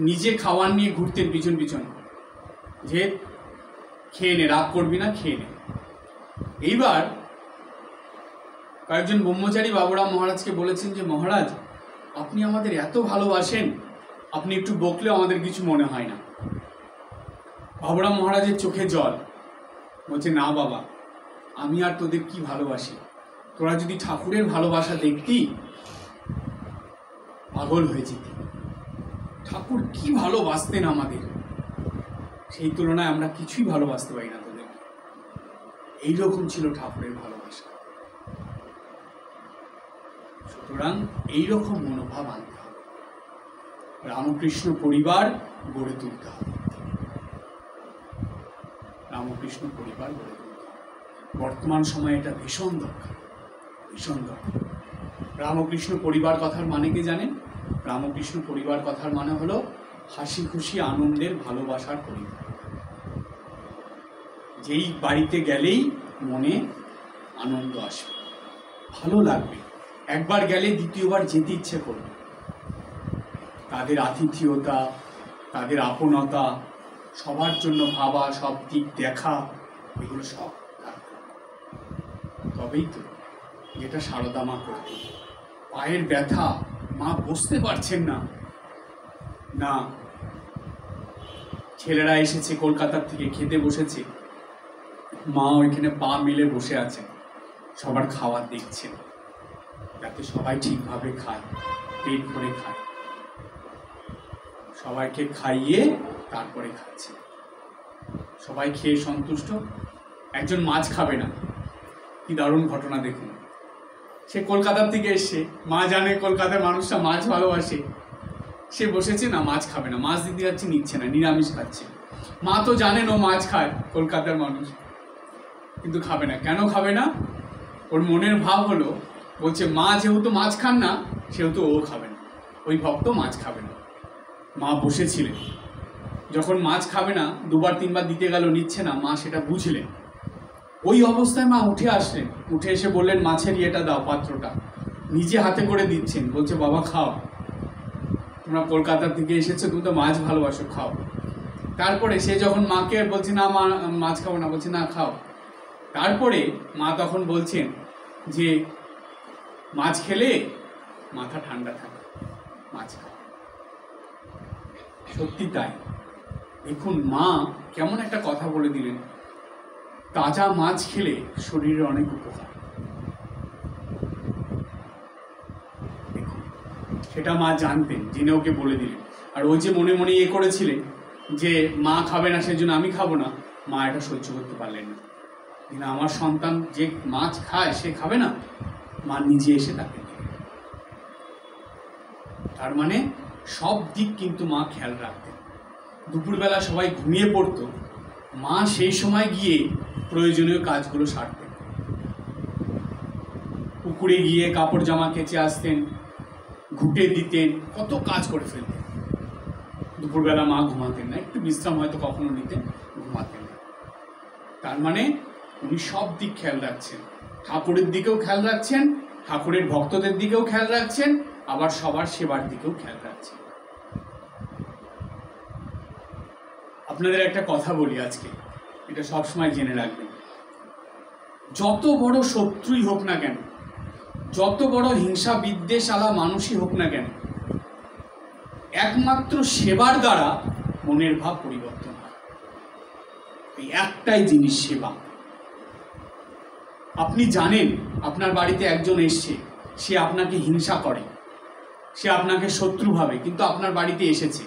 [SPEAKER 1] নিজে খাবার নিয়ে ঘুরতেন পিছন পিছন, যে খেয়ে নে, রাগ করবি না, খেয়ে নে। এইবার কয়েকজন ব্রহ্মচারী বাবুরাম মহারাজকে বলেছেন যে, মহারাজ, আপনি আমাদের এত ভালোবাসেন, আপনি একটু বকলেও আমাদের কিছু মনে হয় না। বাবুরাম মহারাজের চোখে জল, বলছে, না বাবা, আমি আর তোদের কি ভালোবাসি, তোরা যদি ঠাকুরের ভালোবাসা দেখতি পাগল হয়ে যেতি। ঠাকুর কি ভালোবাসতেন আমাদের, সেই তুলনায় আমরা কিছুই ভালোবাসতে পারি না তোদের। এইরকম ছিল ঠাকুরের ভালোবাসা। সুতরাং এইরকম মনোভাব আনতে হবে, রামকৃষ্ণ পরিবার গড়ে তুলতে হবে, রামকৃষ্ণ পরিবার গড়ে তুলতে হবে। বর্তমান সময়ে এটা ভীষণ দরকার, ভীষণ দরকার। রামকৃষ্ণ পরিবার কথার মানে কি জানেন? রামকৃষ্ণ পরিবার কথার মানে হলো হাসি খুশি, আনন্দের, ভালোবাসার পরিবার। যেই বাড়িতে গেলেই মনে আনন্দ আসবে, ভালো লাগবে, একবার গেলে দ্বিতীয়বার যেতে ইচ্ছে করবে। তাদের আতিথেয়তা, তাদের আপনতা, সবার জন্য ভাবা, সব দিক দেখা, এগুলো সব তবেই তো যেটা সারদা মা করতে। পায়ের ব্যথা, মা বসতে পারছেন না, না ছেলেরা এসেছে কলকাতার থেকে, খেতে বসেছে, মা ওইখানে পা মিলে বসে আছেন, সবার খাবার দেখছেন যাতে সবাই ঠিকভাবে খায়, পেট ভরে খায়, সবাইকে খাইয়ে তারপরে খাচ্ছে। সবাই খেয়ে সন্তুষ্ট, একজন মাছ খাবে না, কি দারুণ ঘটনা দেখুন। সে কলকাতার থেকে এসছে, মা জানে কলকাতার মানুষরা মাছ ভালোবাসে, সে বসেছে না মাছ খাবে না, মাছ দিতে যাচ্ছে নিচ্ছে না, নিরামিষ খাচ্ছে। মা তো জানেন ও মাছ খায়, কলকাতার মানুষ, কিন্তু খাবে না। কেন খাবে না? ওর মনের ভাব হলো, বলছে মা যেহেতু মাছ খান না সেহেতু ও খাবে না, ওই ভক্ত মাছ খাবে না। মা বসেছিলেন, যখন মাছ খাবে না, দুবার তিনবার দিতে গেল নিচ্ছে না, মা সেটা বুঝলেন। ওই অবস্থায় মা উঠে আসলেন, উঠে এসে বললেন মাছের ইয়েটা দাও, পাত্রটা নিজে হাতে করে দিচ্ছেন, বলছে বাবা খাও, তোমরা কলকাতা থেকে এসেছো, তুমি তো মাছ ভালোবাসো, খাও। তারপরে সে যখন মাকে বলছে না মা মাছ খাবো না, বলছে না খাও। তারপরে মা তখন বলছেন যে মাছ খেলে মাথা ঠান্ডা থাকে, মাছ খাও। সত্যি তাই। দেখুন মা কেমন একটা কথা বলে দিলেন, তাজা মাছ খেলে শরীরের অনেক উপকার। দেখুন সেটা মা জানতেন, জেনে ওকে বলে দিলেন। আর ওই যে মনে মনে ইয়ে করেছিলেন যে মা খাবে না সেজন্য আমি খাবো না, মা এটা সহ্য করতে পারলেন না। আমার সন্তান যে মাছ খায় সে খাবে না, মা নিজে এসে তাকে দিলেন। তার মানে সব দিক কিন্তু মা খেয়াল রাখতেন। দুপুরবেলা সবাই ঘুমিয়ে পড়তো, মা সেই সময় গিয়ে প্রয়োজনীয় কাজগুলো সারতেন। পুকুরে গিয়ে কাপড় জামা কেচে আসতেন, ঘুটে দিতেন, কত কাজ করে ফেলতেন। দুপুরবেলা মা ঘুমাতেন না, একটু বিশ্রাম হয়তো কখনো নিতেন, ঘুমাতেন না। তার মানে উনি সব দিক খেয়াল রাখছেন, ঠাকুরের দিকেও খেয়াল রাখছেন, ঠাকুরের ভক্তদের দিকেও খেয়াল রাখছেন, আবার সবার সেবার দিকেও খেয়াল রাখছেন। আপনাদের একটা কথা বলি আজকে, এটা সবসময় জেনে রাখবেন। যত বড় শত্রুই হোক না কেন, যত বড় হিংসা বিদ্বেষ আলা মানুষই হোক না কেন, একমাত্র সেবার দ্বারা মনের ভাব পরিবর্তন হয়। এই একটাই জিনিস, সেবা। আপনি জানেন আপনার বাড়িতে একজন এসছে, সে আপনাকে হিংসা করে, সে আপনাকে শত্রু ভাবে, কিন্তু আপনার বাড়িতে এসেছে,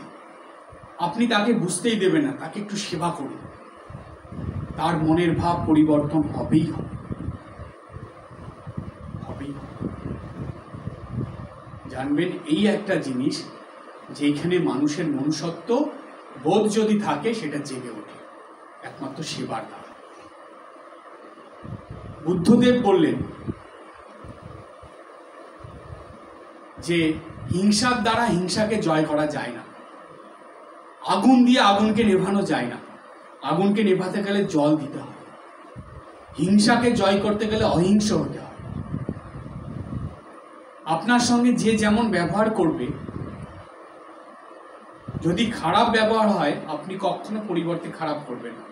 [SPEAKER 1] আপনি তাকে বুঝতেই দেবেন না, তাকে একটু সেবা করুন, তার মনের ভাব পরিবর্তন হবেই হবে। জানবেন এই একটা জিনিস, যেখানে মানুষের মনুষ্যত্ব বোধ যদি থাকে সেটা জেগে ওঠে একমাত্র সেবার দ্বারা। বুদ্ধদেব বললেন যে হিংসার দ্বারা হিংসাকে জয় করা যায় না, আগুন দিয়ে আগুনকে নেভানো যায় না, আগুনকে নেভাতে গেলে জল দিতে হয়, হিংসাকে জয় করতে গেলে অহিংস হতে হয়। আপনার সঙ্গে যে যেমন ব্যবহার করবে, যদি খারাপ ব্যবহার হয় আপনি কখনো পরিবর্তে খারাপ করবেন না,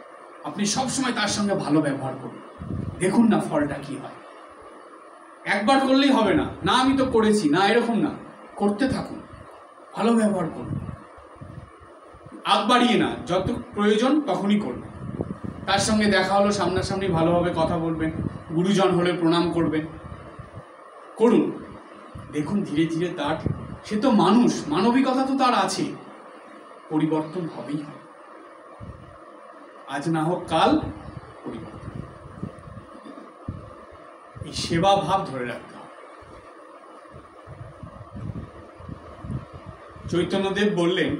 [SPEAKER 1] আপনি সবসময় তার সঙ্গে ভালো ব্যবহার করবেন। দেখুন না ফলটা কি হয়। একবার করলেই হবে না, না আমি তো করেছি, না এরকম না, করতে থাকুন, ভালো ব্যবহার করুন, আগ বাড়িয়ে না, যত প্রয়োজন তখনই করবেন। তার সঙ্গে দেখা হলো সামনাসামনি ভালোভাবে কথা বলবেন, গুরুজন হলে প্রণাম করবেন, করুন। দেখুন ধীরে ধীরে তার, সে তো মানুষ, মানবিকতা তো তার আছে, পরিবর্তন হবেই হবে। আজ না হোক কাল পরিবর্তন। এই সেবা ভাব ধরে রাখতে হবে। চৈতন্যদেব বললেন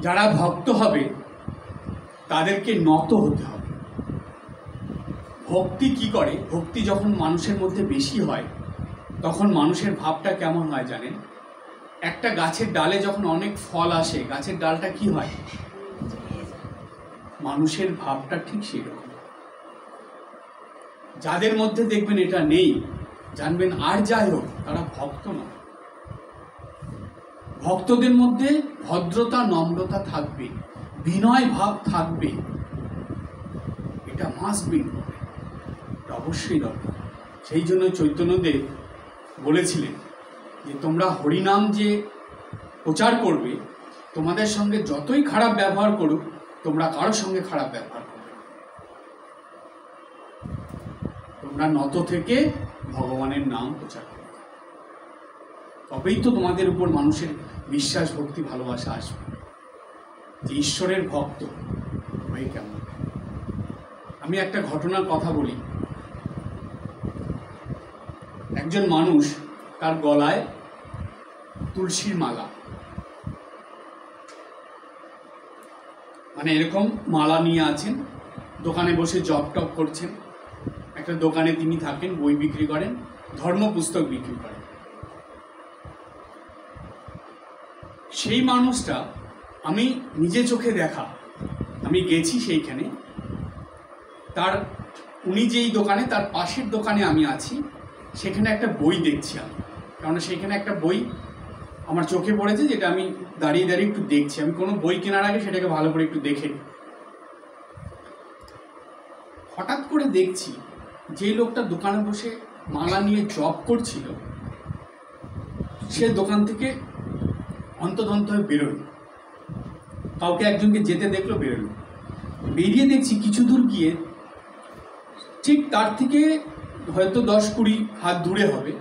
[SPEAKER 1] যারা ভক্ত হবে তাদেরকে নত হতে হবে। ভক্তি কি করে? ভক্তি যখন মানুষের মধ্যে বেশি হয় তখন মানুষের ভাবটা কেমন হয় জানেন? একটা গাছের ডালে যখন অনেক ফল আসে, গাছের ডালটা কি হয়? মানুষের ভাবটা ঠিক সেরকম। যাদের মধ্যে দেখবেন এটা নেই, জানবেন আর যাই হোক তারা ভক্ত নয়। ভক্তদের মধ্যে ভদ্রতা নম্রতা থাকবে, বিনয় ভাব থাকবে, এটা মাস্ট বি, এটা অবশ্যই দরকার। সেই জন্য চৈতন্যদেব বলেছিলেন যে তোমরা হরিনাম যে প্রচার করবে, তোমাদের সঙ্গে যতই খারাপ ব্যবহার করুক, তোমরা কারোর সঙ্গে খারাপ ব্যবহার করবে, তোমরা নত থেকে ভগবানের নাম প্রচার করবে, তবেই তো তোমাদের উপর মানুষের বিশ্বাস ভক্তি ভালোবাসা আসবে যে ঈশ্বরের ভক্ত হয়ে কেমন। আমি একটা ঘটনার কথা বলি। একজন মানুষ তার গলায় তুলসীর মালা, মানে এরকম মালা নিয়ে আছেন, দোকানে বসে জব টপ করছেন। একটা দোকানে তিনি থাকেন, বই বিক্রি করেন, ধর্ম পুস্তক বিক্রি করেন। সেই মানুষটা আমি নিজে চোখে দেখা, আমি গেছি সেইখানে, তার উনি যেই দোকানে, তার পাশের দোকানে আমি আছি, সেখানে একটা বই দেখছি আমি, কারণ সেখানে একটা বই আমার চোখে পড়েছে, যেটা আমি দাঁড়িয়ে দাঁড়িয়ে একটু দেখছি। আমি কোনো বই কেনার আগে সেটাকে ভালো করে একটু দেখে নিই। হঠাৎ করে দেখছি যে লোকটা দোকানে বসে মালা নিয়ে জব করছিল, সে দোকান থেকে অন্তদন্ত হয়ে বেরোলো, কাউকে একজনকে যেতে দেখলো, বেরোলো। বেরিয়ে দেখছি কিছু দূর গিয়ে, ঠিক তার থেকে হয়তো 10-20 হাত দূরে হবে,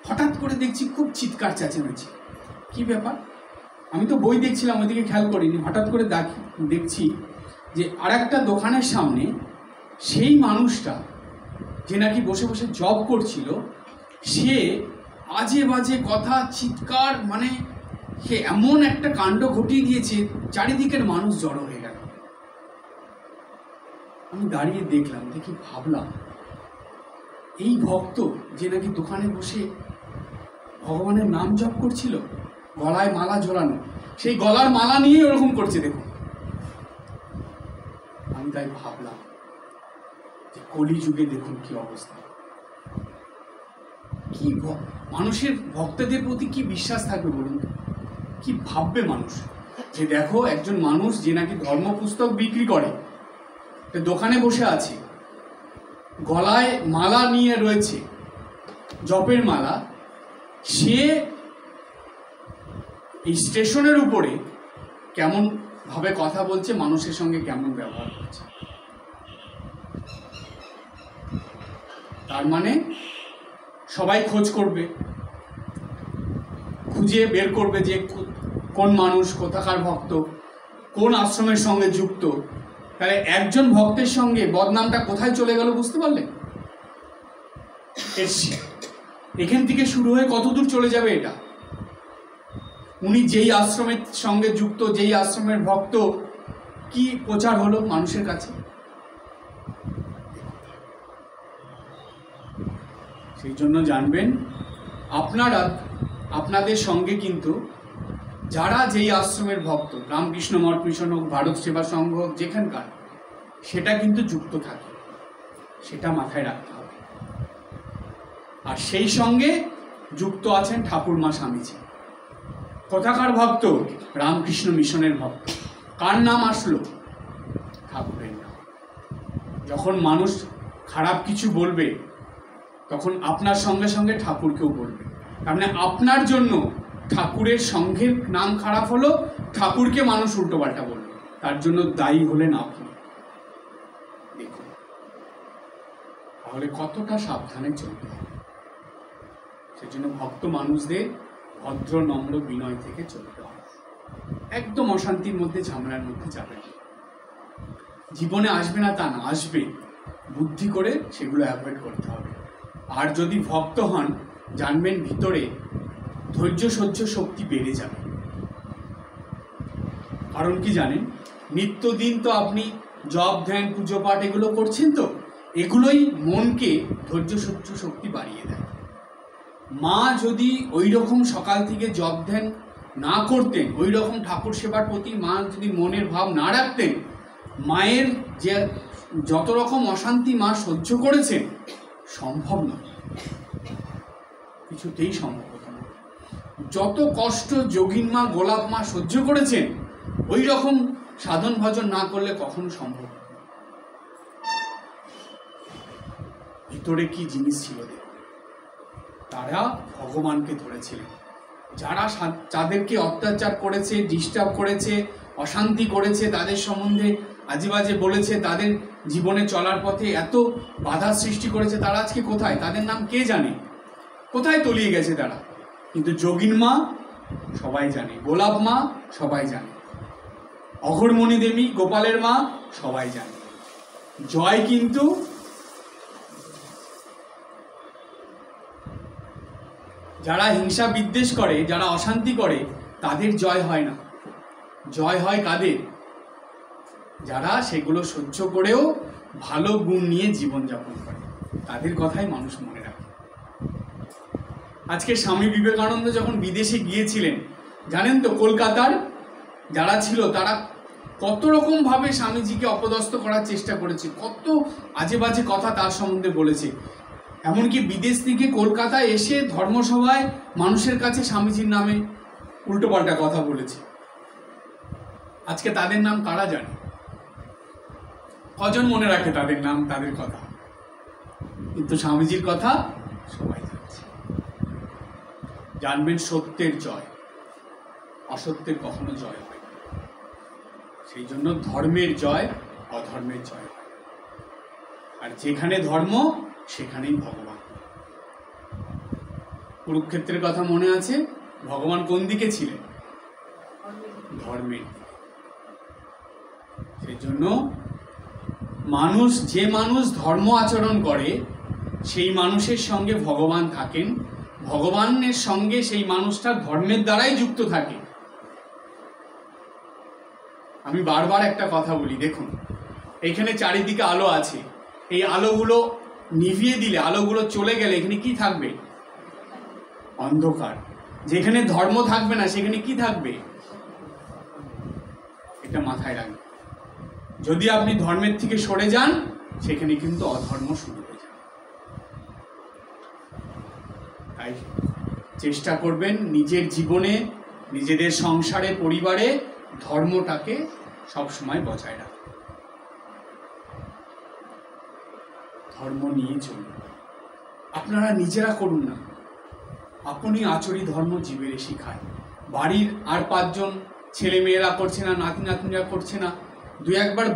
[SPEAKER 1] হঠাৎ করে দেখছি খুব চিৎকার চেঁচামেচি। কি ব্যাপার? আমি তো বই দেখছিলাম, ওইদিকে খেয়াল করিনি। হঠাৎ করে দেখছি যে আর একটা দোকানের সামনে সেই মানুষটা যে নাকি বসে বসে জব করছিল, সে আজে বাজে কথা, চিৎকার, মানে সে এমন একটা কাণ্ড ঘটিয়ে দিয়েছে, চারিদিকের মানুষ জড়ো হয়ে গেল। আমি দাঁড়িয়ে দেখলাম, দেখি ভাবলাম, এই ভক্ত যে নাকি দোকানে বসে ভগবানের নাম জপ করছিল, গলায় মালা ঝোলানো, সেই গলার মালা নিয়ে ওরকম করছে, দেখুন। আমি তাই ভাবলাম যে কলিযুগে দেখুন কি অবস্থা, কি মানুষের ভক্তদের প্রতি কি বিশ্বাস থাকবে বলুন? কি ভাববে মানুষ যে দেখো একজন মানুষ যে নাকি ধর্ম পুস্তক বিক্রি করে, দোকানে বসে আছে, গলায় মালা নিয়ে রয়েছে, জপের মালা, সে এই স্টেশনের উপরে কেমন ভাবে কথা বলছে, মানুষের সঙ্গে কেমন ব্যবহার করছে। তার মানে সবাই খোঁজ করবে, খুঁজে বের করবে যে কোন মানুষ, কোথাকার ভক্ত, কোন আশ্রমের সঙ্গে যুক্ত। তাহলে একজন ভক্তের সঙ্গে বদনামটা কোথায় চলে গেল বুঝতে পারলেন? এখান থেকে শুরু হয়ে কত দূর চলে যাবে এটা। উনি যেই আশ্রমের সঙ্গে যুক্ত, যেই আশ্রমের ভক্ত, কি প্রচার হলো মানুষের কাছে। সেই জন্য জানবেন, আপনারা আপনাদের সঙ্গে কিন্তু যারা যেই আশ্রমের ভক্ত, রামকৃষ্ণ মঠ মিশন হোক, ভারত সেবা সংঘ হোক, যেখানকার, সেটা কিন্তু যুক্ত থাকে, সেটা মাথায় রাখতে হবে। আর সেই সঙ্গে যুক্ত আছেন ঠাকুরমা স্বামীজি। কোথাকার ভক্ত? রামকৃষ্ণ মিশনের ভক্ত। কার নাম আসলো? ঠাকুরের নাম। যখন মানুষ খারাপ কিছু বলবে, তখন আপনার সঙ্গে সঙ্গে ঠাকুরকেও বলবে। তার মানে আপনার জন্য ঠাকুরের সংঘের নাম খারাপ হলো, ঠাকুরকে মানুষ উল্টোপাল্টা বলল, তার জন্য দায়ী হলেন আপনি। দেখুন তাহলে কতটা সাবধানে চলতে হবে। সেজন্য ভক্ত মানুষদের ভদ্র নম্র বিনয় থেকে চলতে হবে। একদম অশান্তির মধ্যে, ঝামেলার মধ্যে যাবে না। জীবনে আসবে না তা না, আসবে, বুদ্ধি করে সেগুলো অ্যাভয়েড করতে হবে। আর যদি ভক্ত হন, জানবেন ভিতরে ধৈর্য সহ্য শক্তি বেড়ে যাবে। কারণ কি জানেন, নিত্যদিন তো আপনি জপ ধ্যান পুজো পাঠ এগুলো করছেন, তো এগুলোই মনকে ধৈর্য সহ্য শক্তি বাড়িয়ে দেয়। মা যদি ওই রকম সকাল থেকে জপ ধ্যান না করতেন, ওই রকম ঠাকুর সেবার প্রতি মা যদি মনের ভাব না রাখতেন, মায়ের যে যত রকম অশান্তি মা সহ্য করেছেন, সম্ভব নয়, কিছুতেই সম্ভব হতো না। যত কষ্ট যোগিন মা গোলাপ মা সহ্য করেছেন, ওই রকম সাধন ভজন না করলে কখনো সম্ভব। ভিতরে কি জিনিস ছিল, তারা ভগবানকে ধরেছিলেন। যারা যাদেরকে অত্যাচার করেছে, ডিস্টার্ব করেছে, অশান্তি করেছে, তাদের সম্বন্ধে আজে বাজে বলেছে, তাদের জীবনে চলার পথে এত বাধা সৃষ্টি করেছে, তারা আজকে কোথায়? তাদের নাম কে জানে? কোথায় তলিয়ে গেছে তারা? কিন্তু যোগিন মা সবাই জানে, গোলাপ মা সবাই জানে, অঘোরমণি দেবী, গোপালের মা সবাই জানে। জয় কিন্তু যারা হিংসা বিদ্বেষ করে, যারা অশান্তি করে, তাদের জয় হয় না। জয় হয় কাদের? যারা সেগুলো সহ্য করেও ভালো গুণ নিয়ে জীবনযাপন করে, তাদের কথাই মানুষ মনে রাখে। আজকে স্বামী বিবেকানন্দ যখন বিদেশে গিয়েছিলেন, জানেন তো কলকাতার যারা ছিল তারা কত রকম ভাবে স্বামীজিকে অপদস্থ করার চেষ্টা করেছে, কত আজে বাজে কথা তার সম্বন্ধে বলেছে। এমনকি বিদেশ থেকে কলকাতায় এসে ধর্মসভায় মানুষের কাছে স্বামীজির নামে উল্টোপাল্টা কথা বলেছে। আজকে তাদের নাম কারা জানে? কজন মনে রাখে তাদের নাম, তাদের কথা? কিন্তু স্বামীজির কথা সবাই জানছে। জানবেন সত্যের জয়, অসত্যের কখনো জয় হয় না। সেই জন্য ধর্মের জয় অধর্মের জয় হয়, আর যেখানে ধর্ম সেখানেই ভগবান। কুরুক্ষেত্রের কথা মনে আছে? ভগবান কোন দিকে ছিলেন? ধর্মের। সেই জন্য যে মানুষ ধর্ম আচরণ করে সেই মানুষের সঙ্গে ভগবান থাকেন, ভগবানের সঙ্গে সেই মানুষটা ধর্মের দ্বারাই যুক্ত থাকে। আমি বারবার একটা কথা বলি, দেখুন এখানে চারিদিকে আলো আছে, এই আলোগুলো নিভিয়ে দিলে, আলোগুলো চলে গেলে এখানে কি থাকবে? অন্ধকার। যেখানে ধর্ম থাকবে না সেখানে কি থাকবে? এটা মাথায় রাখবেন। যদি আপনি ধর্মের থেকে সরে যান, সেখানে কিন্তু অধর্ম শুরু হয়ে যাবে। তাই চেষ্টা করবেন নিজের জীবনে, নিজেদের সংসারে, পরিবারে ধর্মটাকে সবসময় বজায় রাখুন। ধর্ম নিয়ে চলুন। আপনারা নিজেরা করুন না, আপনি আচরি ধর্ম জীবের শিখায়। বাড়ির আর 5 জন ছেলে মেয়েরা করছে না, নাতি নাতনিরা করছে না, 2-1বার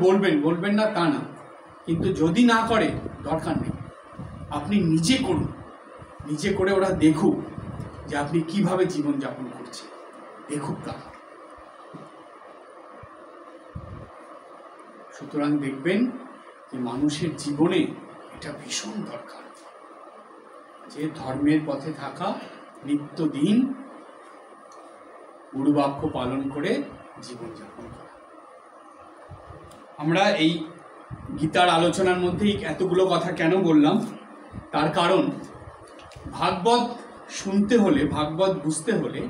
[SPEAKER 1] বলবেন না তা না, কিন্তু যদি না করে দরকার নেই, আপনি নিজে করুন। নিজে করে ওরা দেখুক যে আপনি কিভাবে জীবনযাপন করছেন, দেখুক তারা। সুতরাং দেখবেন যে মানুষের জীবনে এটা ভীষণ দরকার, যে ধর্মের পথে থাকা, নিত্যদিন গুরুবাক্য পালন করে জীবনযাপন করা। আমরা এই গীতার আলোচনার মধ্যেই এতগুলো কথা কেন বললাম, তার কারণ ভাগবত শুনতে হলে, ভাগবত বুঝতে হলে,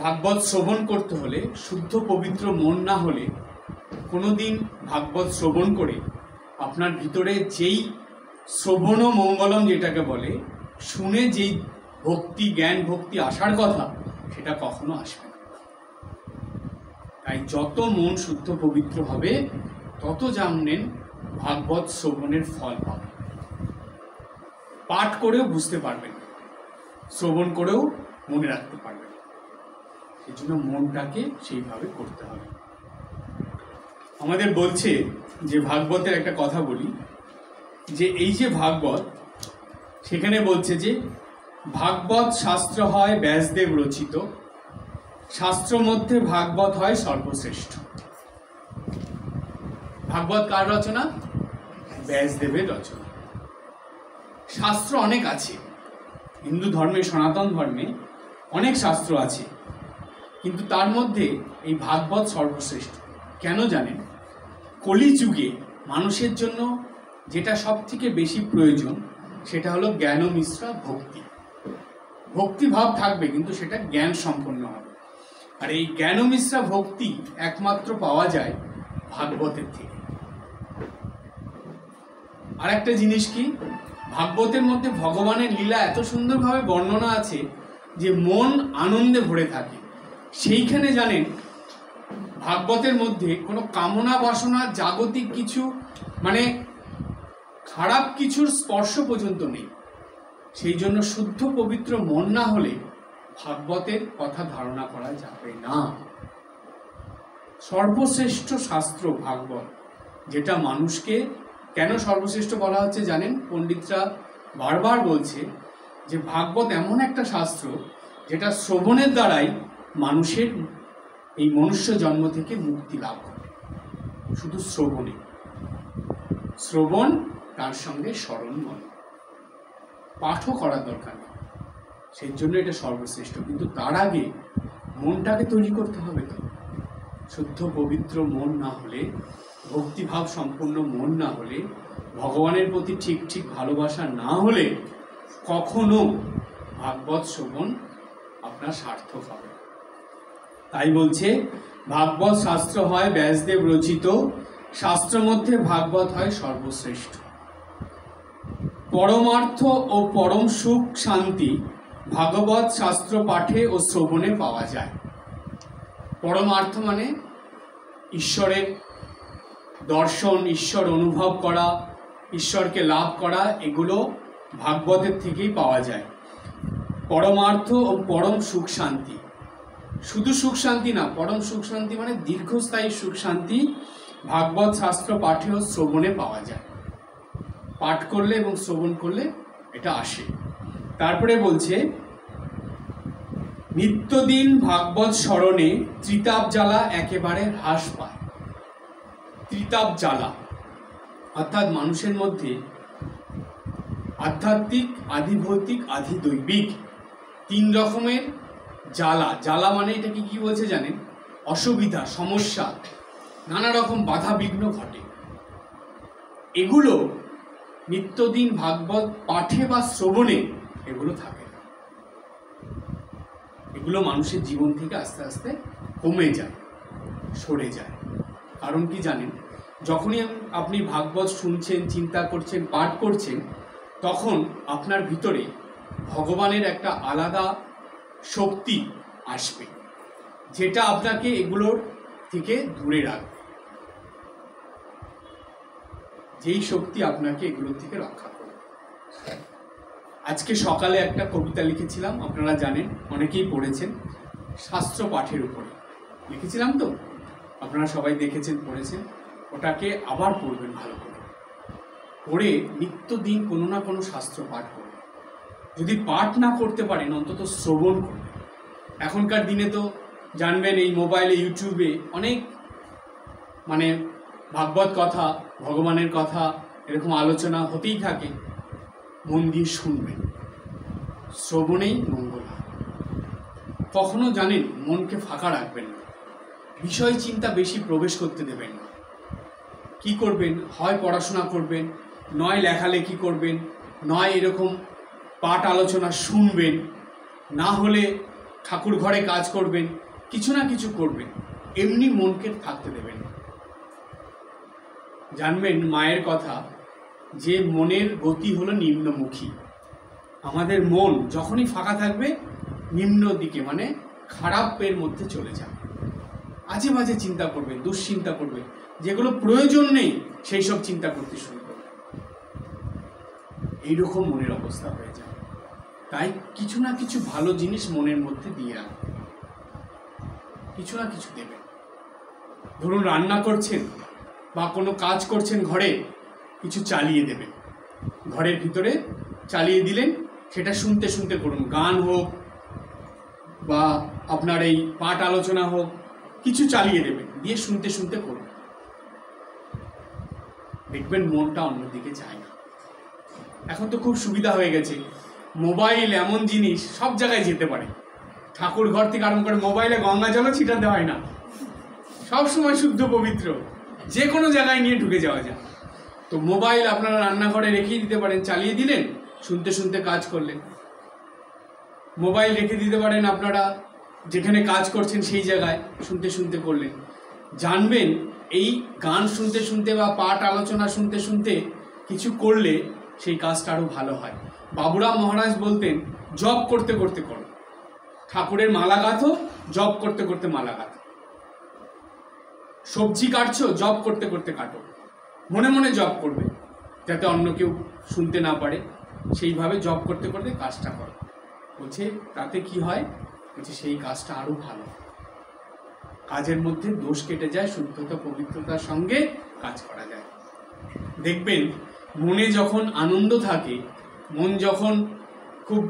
[SPEAKER 1] ভাগবত শ্রবণ করতে হলে শুদ্ধ পবিত্র মন না হলে কোনোদিন ভাগবত শ্রবণ করে আপনার ভিতরে যেই শ্রবণ মঙ্গলম যেটাকে বলে, শুনে যেই ভক্তি, জ্ঞান ভক্তি আসার কথা, সেটা কখনো আসবে না। তাই যত মন শুদ্ধ পবিত্র হবে, তত জানবেন ভাগবত শ্রবণের ফল পাবে। পাঠ করেও বুঝতে পারবেন, শ্রবণ করেও মনে রাখতে পারবেন। সেই জন্য মনটাকে সেইভাবে করতে হবে। আমাদের বলছে যে ভাগবতের একটা কথা বলি, যে এই যে ভাগবত, সেখানে বলছে যে ভাগবত শাস্ত্র হয় ব্যাসদেব রচিত, শাস্ত্র মধ্যে ভাগবত হয় সর্বশ্রেষ্ঠ। ভাগবত কার রচনা? ব্যাসদেবের রচনা। শাস্ত্র অনেক আছে, হিন্দু ধর্মে, সনাতন ধর্মে অনেক শাস্ত্র আছে, কিন্তু তার মধ্যে এই ভাগবত সর্বশ্রেষ্ঠ। কেন জানেন? কলিযুগে মানুষের জন্য যেটা সব থেকে বেশি প্রয়োজন, সেটা হলো জ্ঞান মিশ্রা ভক্তি। ভক্তিভাব থাকবে, কিন্তু সেটা জ্ঞান সম্পন্ন হবে। আর এই জ্ঞান মিশ্রা ভক্তি একমাত্র পাওয়া যায় ভাগবতের থেকে। আর একটা জিনিস কি, ভাগবতের মধ্যে ভগবানের লীলা এত সুন্দরভাবে বর্ণনা আছে, যে মন আনন্দে ভরে থাকে। সেইখানে জানেন ভাগবতের মধ্যে কোনো কামনা বাসনা জাগতিক কিছু মানে খারাপ কিছুর স্পর্শ পর্যন্ত নেই। সেই জন্য শুদ্ধ পবিত্র মন না হলে ভাগবতের কথা ধারণা করা যাবে না। সর্বশ্রেষ্ঠ শাস্ত্র ভাগবত, যেটা মানুষকে কেন সর্বশ্রেষ্ঠ বলা হচ্ছে জানেন? পণ্ডিতরা বারবার বলছে যে ভাগবত এমন একটা শাস্ত্র যেটা শ্রবণের দ্বারাই মানুষের এই মনুষ্য জন্ম থেকে মুক্তি লাভ করে। শুধু শ্রবণে, শ্রবণ তার সঙ্গে স্মরণ মনে, পাঠও করার দরকার নেই। সেই জন্য এটা সর্বশ্রেষ্ঠ। কিন্তু তার আগে মনটাকে তৈরি করতে হবে। তো শুদ্ধ পবিত্র মন না হলে, ভক্তিভাব সম্পন্ন মন না হলে, ভগবানের প্রতি ঠিক ঠিক ভালোবাসা না হলে কখনো ভাগবত শ্রবণ আপনার সার্থক হবে। তাই বলছে ভাগবত শাস্ত্র হয় ব্যাসদেব রচিত, শাস্ত্র মধ্যে ভাগবত হয় সর্বশ্রেষ্ঠ। পরমার্থ ও পরম সুখ শান্তি ভাগবত শাস্ত্র পাঠে ও শ্রবণে পাওয়া যায়। পরমার্থ মানে ঈশ্বরের দর্শন, ঈশ্বর অনুভব করা, ঈশ্বরকে লাভ করা, এগুলো ভাগবতের থেকেই পাওয়া যায়। পরমার্থ ও পরম সুখ শান্তি, শুধু সুখ শান্তি না, পরম সুখ শান্তি মানে দীর্ঘস্থায়ী সুখ শান্তি ভাগবত শাস্ত্র পাঠে ও শ্রবণে পাওয়া যায়। পাঠ করলে এবং শ্রবণ করলে এটা আসে। তারপরে বলছে নিত্যদিন ভাগবত স্মরণে ত্রিতাপ জ্বালা একেবারে হ্রাস পায়। ত্রিতাপ জ্বালা অর্থাৎ মানুষের মধ্যে আধ্যাত্মিক, আধিভৌতিক, আধিদৈবিক তিন রকমের জ্বালা। জ্বালা মানে এটা কি বলছে জানেন? অসুবিধা, সমস্যা, নানা রকম বাধা বিঘ্ন ঘটে। এগুলো নিত্যদিন ভাগবত পাঠে বা শ্রবণে এগুলো থাকে না। এগুলো মানুষের জীবন থেকে আস্তে আস্তে কমে যায়, সরে যায়। কারণ কি জানেন? যখনই আপনি ভাগবত শুনছেন, চিন্তা করছেন, পাঠ করছেন, তখন আপনার ভিতরে ভগবানের একটা আলাদা শক্তি আসবে, যেটা আপনাকে এগুলোর থেকে দূরে রাখবে। যেই শক্তি আপনাকে এগুলোর থেকে রক্ষা করবে। আজকে সকালে একটা কবিতা লিখেছিলাম, আপনারা জানেন, অনেকেই পড়েছেন, শাস্ত্র পাঠের উপরে লিখেছিলাম। তো আপনারা সবাই দেখেছেন, পড়েছেন। ওটাকে আবার পড়বেন ভালো করে, পড়ে নিত্যদিন কোনো না কোনো শাস্ত্র পাঠ করবেন। যদি পাঠ না করতে পারেন অন্তত শ্রবণ করবেন। এখনকার দিনে তো জানবেন এই মোবাইলে, ইউটিউবে অনেক মানে ভাগবত কথা, ভগবানের কথা এরকম আলোচনা হতেই থাকে। মন দিয়ে শুনবেন, শ্রবণেই মঙ্গল হয়। কখনো জানেন মনকে ফাঁকা রাখবেন না, বিষয় চিন্তা বেশি প্রবেশ করতে দেবেন না। কি করবেন? হয় পড়াশোনা করবেন, নয় লেখালেখি করবেন, নয় এরকম পাঠ আলোচনা শুনবেন, না হলে ঠাকুর ঘরে কাজ করবেন, কিছু না কিছু করবেন। এমনি মনকে থাকতে দেবেন না। জানবেন মায়ের কথা যে মনের গতি হলো নিম্নমুখী। আমাদের মন যখনই ফাঁকা থাকবে নিম্ন দিকে মানে খারাপের মধ্যে চলে যাবে। আজে বাজে চিন্তা করবে, দুশ্চিন্তা করবে, যেগুলো প্রয়োজন নেই সেই সব চিন্তা করতে শুরু করবে। এইরকম মনের অবস্থা হয়ে যায়। তাই কিছু না কিছু ভালো জিনিস মনের মধ্যে দিয়ে রাখবে, কিছু না কিছু দেবে। ধরুন রান্না করছেন বা কোনো কাজ করছেন ঘরে, কিছু চালিয়ে দেবেন, ঘরের ভিতরে চালিয়ে দিলেন, সেটা শুনতে শুনতে করুন। গান হোক বা আপনার এই পাঠ আলোচনা হোক, কিছু চালিয়ে দেবেন, দিয়ে শুনতে শুনতে করুন। দেখবেন মনটা অন্যদিকে যায় না। এখন তো খুব সুবিধা হয়ে গেছে, মোবাইল এমন জিনিস সব জায়গায় যেতে পারে। ঠাকুর ঘর থেকে আরম্ভ করে মোবাইলে গঙ্গা জলও ছিটাতে হয় না, সব সময় শুদ্ধ পবিত্র, যে কোনো জায়গায় নিয়ে ঢুকে যাওয়া যায়। তো মোবাইল আপনারা রান্নাঘরে রেখেই দিতে পারেন, চালিয়ে দিলেন, শুনতে শুনতে কাজ করলেন। মোবাইল রেখে দিতে পারেন আপনারা যেখানে কাজ করছেন সেই জায়গায়, শুনতে শুনতে করলেন। জানবেন এই গান শুনতে শুনতে বা পাঠ আলোচনা শুনতে শুনতে কিছু করলে সেই কাজটা আরও ভালো হয়। বাবুরাম মহারাজ বলতেন জপ করতে করতে করো, ঠাকুরের মালা গাঁথো, জপ করতে করতে মালা গাঁথো। সবজি কাটছো, জপ করতে করতে কাটো, মনে মনে জপ করবে যাতে অন্য কেউ শুনতে না পারে, সেইভাবে জপ করতে করতে কাজটা করো। বলছে তাতে কি হয়, বলছে সেই কাজটা আরো ভালো, কাজের মধ্যে দোষ কেটে যায়, শুদ্ধতা পবিত্রতার সঙ্গে কাজ করা যায়। দেখবেন মনে যখন আনন্দ থাকে, মন যখন খুব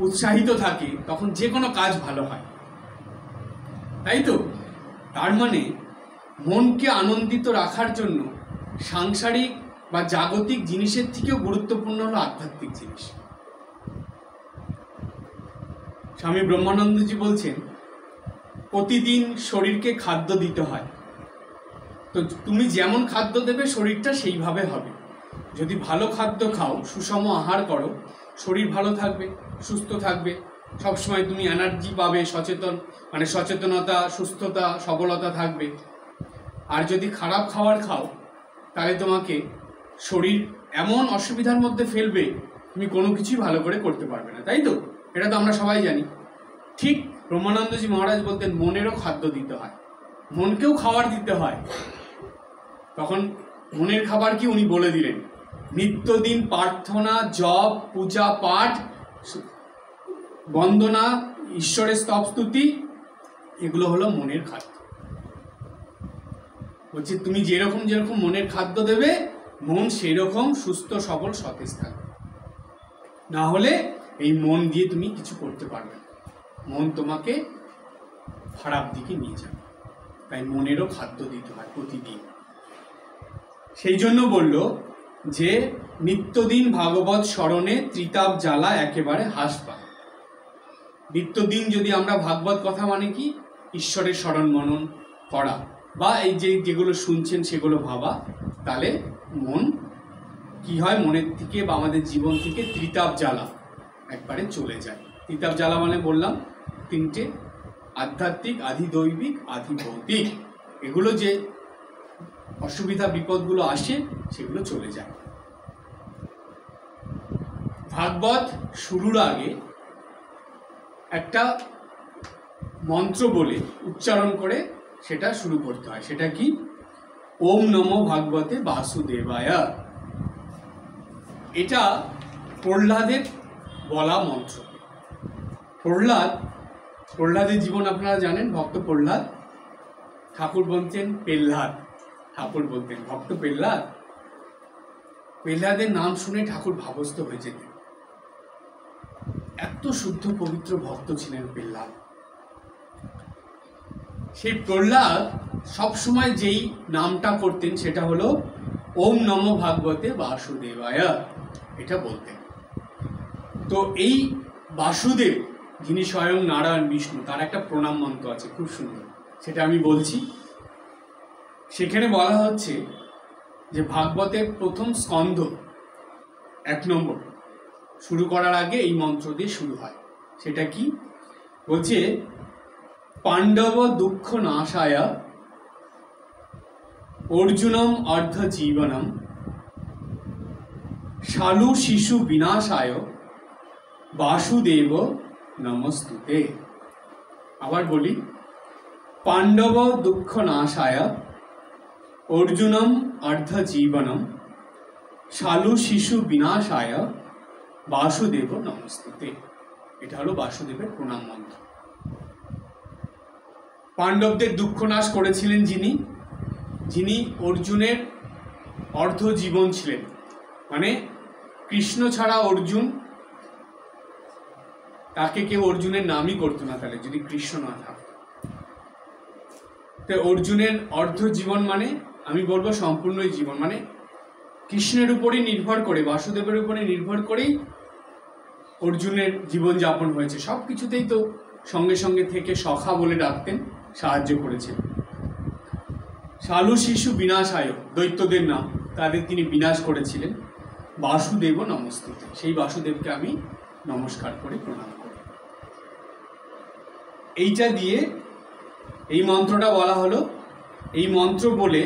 [SPEAKER 1] উৎসাহিত থাকে, তখন যে কোনো কাজ ভালো হয়, তাই তো? তার মানে মনকে আনন্দিত রাখার জন্য সাংসারিক বা জাগতিক জিনিসের থেকেও গুরুত্বপূর্ণ হলো আধ্যাত্মিক জিনিস। স্বামী ব্রহ্মানন্দজি বলছেন প্রতিদিন শরীরকে খাদ্য দিতে হয়। তো তুমি যেমন খাদ্য দেবে শরীরটা সেইভাবে হবে। যদি ভালো খাদ্য খাও, সুষম আহার করো, শরীর ভালো থাকবে, সুস্থ থাকবে, সবসময় তুমি এনার্জি পাবে, সচেতনতা, সুস্থতা, সবলতা থাকবে। আর যদি খারাপ খাবার খাও, তাহলে তোমাকে শরীর এমন অসুবিধার মধ্যে ফেলবে, তুমি কোনো কিছুই ভালো করে করতে পারবে না, তাই তো? এটা তো আমরা সবাই জানি। ঠিক ব্রহ্মানন্দজি মহারাজ বলতেন মনেরও খাদ্য দিতে হয়, মনকেও খাবার দিতে হয়। তখন মনের খাবার কি উনি বলে দিলেন, নিত্যদিন প্রার্থনা, জপ, পূজা পাঠ, বন্দনা, ঈশ্বরের স্তব স্তুতি, এগুলো হলো মনের খাদ্য। বলছে তুমি যেরকম যেরকম মনের খাদ্য দেবে, মন সেই রকম সুস্থ সবল সতেজ থাকবে। না হলে এই মন দিয়ে তুমি কিছু করতে পারবে না, মন তোমাকে খারাপ দিকে নিয়ে যাবে। তাই মনেরও খাদ্য দিতে হয় প্রতিদিন। সেই জন্য বলল যে নিত্যদিন ভাগবত স্মরণে ত্রিতাপ জ্বালা একেবারে হ্রাস পায়। নিত্যদিন যদি আমরা ভাগবত কথা মানে কি, ঈশ্বরের স্মরণ মনন করা বা এই যেগুলো শুনছেন সেগুলো ভাবা, তাহলে মন কি হয়, মনের থেকে বা আমাদের জীবন থেকে ত্রিতাপ জ্বালা একবারে চলে যায়। ত্রিতাপ জ্বালা মানে বললাম তিনটে, আধ্যাত্মিক, আধি দৈবিক, আধি ভৌতিক। এগুলো যে অসুবিধা বিপদগুলো আসে সেগুলো চলে যায়। ভাগবত শুরুর আগে একটা মন্ত্র বলে উচ্চারণ করে সেটা শুরু করতে হয়। সেটা কি? ওম নমো ভাগবতে বাসুদেবায়। এটা প্রহ্লাদের বলা মন্ত্র। প্রহ্লাদের জীবন আপনারা জানেন, ভক্ত প্রহ্লাদ। ঠাকুর বলতেন পেহ্লাদ, ঠাকুর বলতেন ভক্ত পেহ্লাদ। পেহ্লাদের নাম শুনে ঠাকুর ভাবস্থ হয়ে যেতেন, এত শুদ্ধ পবিত্র ভক্ত ছিলেন পেহ্লাদ। সেই প্রহ্লাদ সবসময় যেই নামটা করতেন সেটা হলো ওম নমো ভাগবতে বাসুদেবায়, এটা বলতেন। তো এই বাসুদেব, যিনি স্বয়ং নারায়ণ বিষ্ণু, তার একটা প্রণাম মন্ত্র আছে খুব সুন্দর, সেটা আমি বলছি। সেখানে বলা হচ্ছে যে ভাগবতের প্রথম স্কন্ধ 1 নম্বর শুরু করার আগে এই মন্ত্র দিয়ে শুরু হয়। সেটা কি বলছে? পাণ্ডব দুঃখ নাশায় অর্জুনম অর্ধ জীবনম শালু শিশু বিনাশায় বাসুদেব নমস্তুতে। আবার বলি, পাণ্ডব দুঃখ নাশায় অর্জুনম অর্ধ জীবনম শালু শিশু বিনাশায় বাসুদেব নমস্তুতে। এটা হলো বাসুদেবের প্রণাম মন্ত্র। পাণ্ডবদের দুঃখ নাশ করেছিলেন যিনি অর্জুনের অর্ধ জীবন ছিলেন। মানে কৃষ্ণ ছাড়া অর্জুন, তাকে কেউ অর্জুনের নামই করতো না তাহলে যদি কৃষ্ণ না থাকতো। তো অর্জুনের অর্ধ জীবন মানে আমি বলবো সম্পূর্ণই জীবন, মানে কৃষ্ণের উপরই নির্ভর করে, বাসুদেবের উপরে নির্ভর করেই অর্জুনের জীবন যাপন হয়েছে। সব কিছুতেই তো সঙ্গে সঙ্গে থেকে সখা বলে ডাকতেন, সাহায্য করেছেন। শালু শিশু বিনাশায়, দৈত্যদের নাম, তাদের তিনি বিনাশ করেছিলেন। বাসুদেব নমস্তুতে, সেই বাসুদেবকে আমি নমস্কার করে প্রণাম করি। এইটা দিয়ে এই মন্ত্রটা বলা হলো। এই মন্ত্র বলে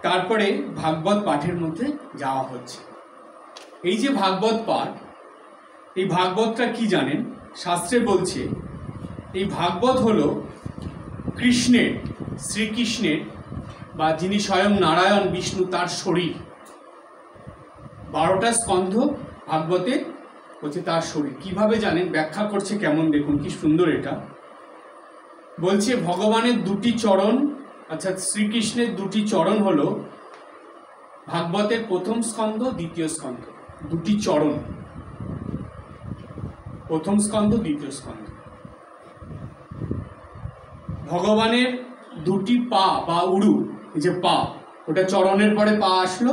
[SPEAKER 1] তারপরে ভাগবত পাঠের মধ্যে যাওয়া হচ্ছে। এই যে ভাগবত পাঠ, এই ভাগবতটা কি জানেন? শাস্ত্রে বলছে এই ভাগবত হলো কৃষ্ণের, শ্রীকৃষ্ণের, বা যিনি স্বয়ং নারায়ণ বিষ্ণু তার শরীর। 12টা স্কন্ধ ভাগবতে হচ্ছে তার শরীর। কিভাবে জানেন? ব্যাখ্যা করছে কেমন, দেখুন কি সুন্দর এটা। বলছে ভগবানের দুটি চরণ, অর্থাৎ শ্রীকৃষ্ণের দুটি চরণ হলো ভাগবতের প্রথম স্কন্ধ, দ্বিতীয় স্কন্ধ। দুটি চরণ, প্রথম স্কন্ধ, দ্বিতীয় স্কন্ধ। ভগবানের দুটি পা বা উরু, যে পা, ওটা চরণের পরে পা আসলো,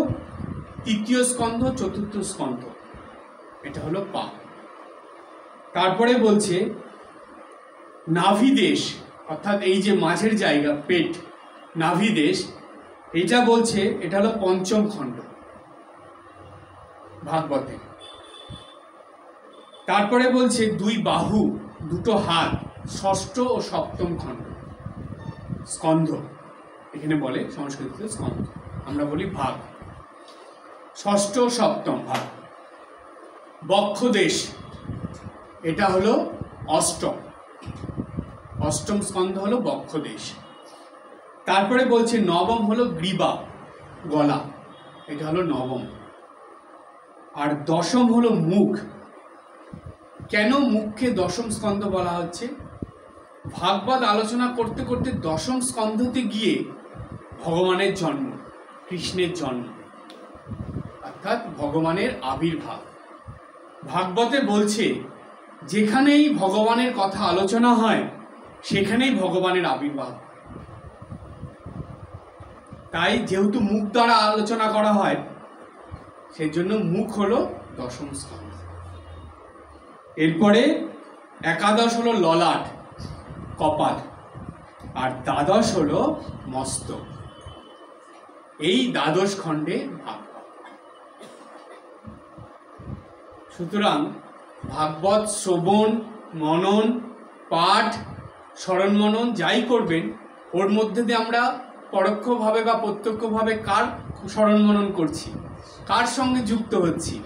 [SPEAKER 1] তৃতীয় স্কন্ধ, চতুর্থ স্কন্ধ, এটা হলো পা। তারপরে বলছে নাভিদেশ, অর্থাৎ এই যে মাঝের জায়গা পেট, নাভিদেশ, এটা বলছে এটা হলো পঞ্চম খণ্ড ভাগবতে। তারপরে বলছে দুই বাহু, দুটো হাত, ষষ্ঠ ও সপ্তম খণ্ড স্কন্ধ, এখানে বলে সংস্কৃতিতে স্কন্ধ, আমরা বলি ভাগ। ষষ্ঠ ও সপ্তম ভাগ। বক্ষদেশ, এটা হলো অষ্টম, অষ্টম স্কন্ধ হলো বক্ষদেশ। তারপরে বলছে নবম হলো গ্রীবা, গলা, এটা হলো নবম। আর দশম হলো মুখ। কেন মুখকে দশম স্কন্ধ বলা হচ্ছে? ভাগবত আলোচনা করতে করতে দশম স্কন্ধতে গিয়ে ভগবানের জন্ম, কৃষ্ণের জন্ম, অর্থাৎ ভগবানের আবির্ভাব। ভাগবতে বলছে যেখানেই ভগবানের কথা আলোচনা হয় সেখানেই ভগবানের আবির্ভাব। তাই যেহেতু মুখ দ্বারা আলোচনা করা হয়, সেজন্য মুখ হলো দশম স্কন্ধ। এরপরে একাদশ হলো ললাট, কপাল, আর দ্বাদশ হলো মস্তক। এই দ্বাদশ খণ্ডে ভাগবত। সুতরাং ভাগবত শ্রবণ, মনন, পাঠ, স্মরণ মনন যাই করবেন, ওর মধ্যে দিয়ে আমরা পরোক্ষভাবে বা প্রত্যক্ষভাবে কার স্মরণ মনন করছি, কার সঙ্গে যুক্ত হচ্ছি।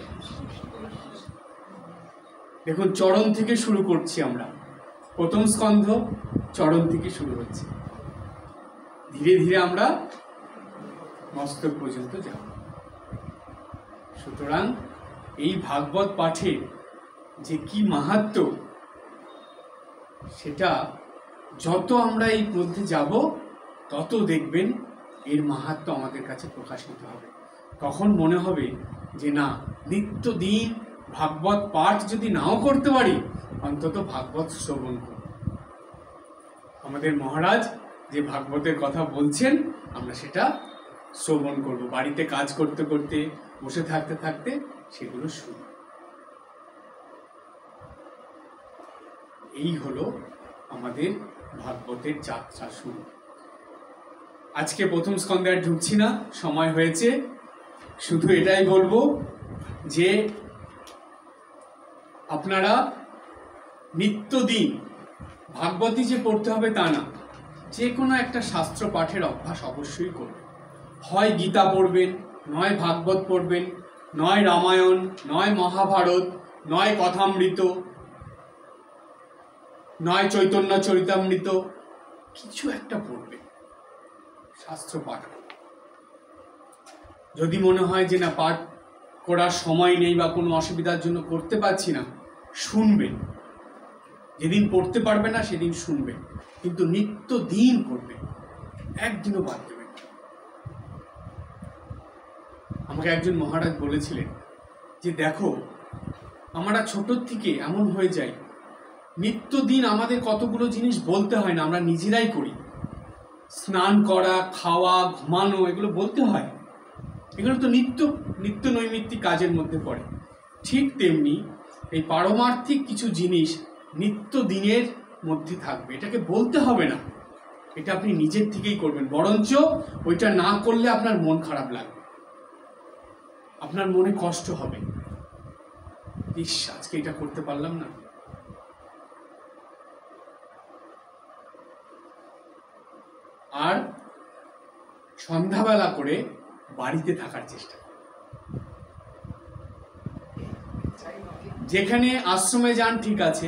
[SPEAKER 1] দেখুন চরণ থেকে শুরু করছি আমরা, প্রথম স্কন্ধ চরণ থেকে শুরু হচ্ছে, ধীরে ধীরে আমরা মস্তক পর্যন্ত যাব। সুতরাং এই ভাগবত পাঠে যে কি মাহাত্ম্য, সেটা যত আমরা এই মধ্যে যাব তত দেখবেন এর মাহাত্ম্য আমাদের কাছে প্রকাশিত হবে। তখন মনে হবে যে না, নিত্যদিন ভাগবত পাঠ যদি নাও করতে পারি, অন্তত ভাগবত শ্রবণ করব। আমাদের মহারাজ যে ভাগবতের কথা বলছেন, আমরা সেটা শ্রবণ করব। বাড়িতে কাজ করতে করতে, বসে থাকতে থাকতে সেগুলো শুনব। এই হলো আমাদের ভাগবতের যাত্রা শুরু। আজকে প্রথম স্কন্ধে আর ঢুকছি না, সময় হয়েছে। শুধু এটাই বলবো যে আপনারা নিত্যদিন ভাগবতী যে পড়তে হবে তা না, যে কোনো একটা শাস্ত্র পাঠের অভ্যাস অবশ্যই করবেন। হয় গীতা পড়বেন, নয় ভাগবত পড়বেন, নয় রামায়ণ, নয় মহাভারত, নয় কথামৃত, নয় চৈতন্য চরিতামৃত, কিছু একটা পড়বেন, শাস্ত্র পাঠ। যদি মনে হয় যে না, পাঠ করার সময় নেই বা কোনো অসুবিধার জন্য করতে পারছি না, শুনবেন। যেদিন পড়তে পারবে না সেদিন শুনবেন, কিন্তু নিত্যদিন পড়বেন, একদিনও বাদ দেবেন। আমাকে একজন মহারাজ বলেছিলেন যে দেখো, আমরা ছোটোর থেকে এমন হয়ে যাই, নিত্যদিন আমাদের কতগুলো জিনিস বলতে হয় না, আমরা নিজেরাই করি। স্নান করা, খাওয়া, ঘুমানো, এগুলো বলতে হয়। এগুলো তো নিত্য নৈমিত্তিক কাজের মধ্যে পড়ে। ঠিক তেমনি এই পারমার্থিক কিছু জিনিস নিত্য দিনের মধ্যে থাকবে, এটাকে বলতে হবে না, এটা আপনি নিজের থেকেই করবেন। বরঞ্চ ওইটা না করলে আপনার মন খারাপ লাগবে, আপনার মনে কষ্ট হবে, ইস আজকে এটা করতে পারলাম না। আর সন্ধ্যাবেলা করে বাড়িতে থাকার চেষ্টা, যেখানে আশ্রমে যান ঠিক আছে,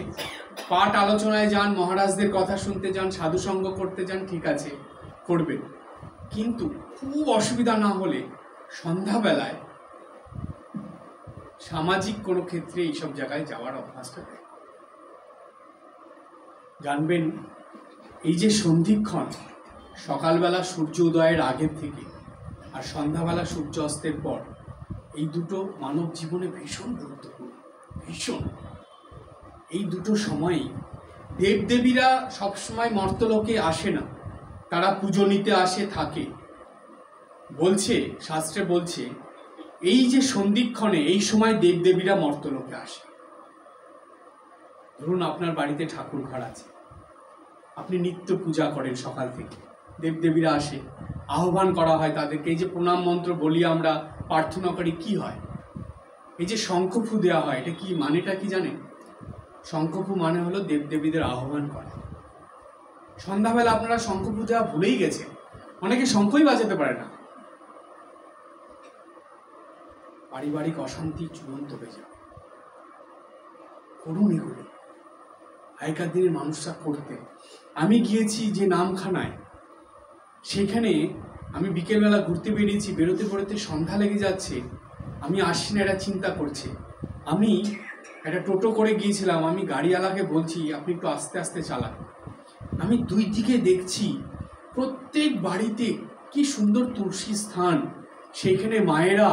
[SPEAKER 1] পাঠ আলোচনায় যান, মহারাজদের কথা শুনতে যান, সাধুসঙ্গ করতে যান, ঠিক আছে করবেন, কিন্তু খুব অসুবিধা না হলে সন্ধ্যাবেলায় সামাজিক কোনো ক্ষেত্রে এইসব জায়গায় যাওয়ার অভ্যাসটা দেয়। জানবেন এই যে সন্ধিক্ষণ, সকালবেলা সূর্য উদয়ের আগের থেকে আর সন্ধ্যাবেলা সূর্য অস্তের পর, এই দুটো মানব জীবনে ভীষণ গুরুত্বপূর্ণ, ভীষণ। এই দুটো সময়ই দেবদেবীরা সবসময় মর্তলোকে আসে না, তারা পুজো নিতে আসে থাকে। বলছে, শাস্ত্রে বলছে এই যে সন্ধিক্ষণে এই সময় দেবদেবীরা মর্তলোকে আসে। ধরুন আপনার বাড়িতে ঠাকুর ঘর আছে, আপনি নিত্য পূজা করেন সকাল থেকে, দেবদেবীরা আসে, আহ্বান করা হয় তাদেরকে। এই যে প্রণাম মন্ত্র বলি আমরা, প্রার্থনা করি, কি হয়? এই যে শঙ্খফু দেওয়া হয়, এটা কি মানেটা কি জানেন? শঙ্খফু মানে হলো দেবদেবীদের আহ্বান করা। সন্ধ্যাবেলা আপনারা শঙ্খফু দেওয়া ভুলেই গেছেন, অনেকে শঙ্খই বাজাতে পারে না। পারিবারিক অশান্তি চূড়ান্ত হয়ে যাবে। করুন এগুলো, আগেকার দিনের মানুষরা করতেন। আমি গিয়েছি যে নামখানায়, সেখানে আমি বিকেলবেলা ঘুরতে বেরিয়েছি, বেরোতে বেরোতে সন্ধ্যা লেগে যাচ্ছে, আমি আসছি না, এটা চিন্তা করছে। আমি একটা টোটো করে গিয়েছিলাম, আমি গাড়িওয়ালাকে বলছি আপনি একটু আস্তে আস্তে চালান। আমি দুই দিকে দেখছি প্রত্যেক বাড়িতে কি সুন্দর তুলসী স্থান, সেইখানে মায়েরা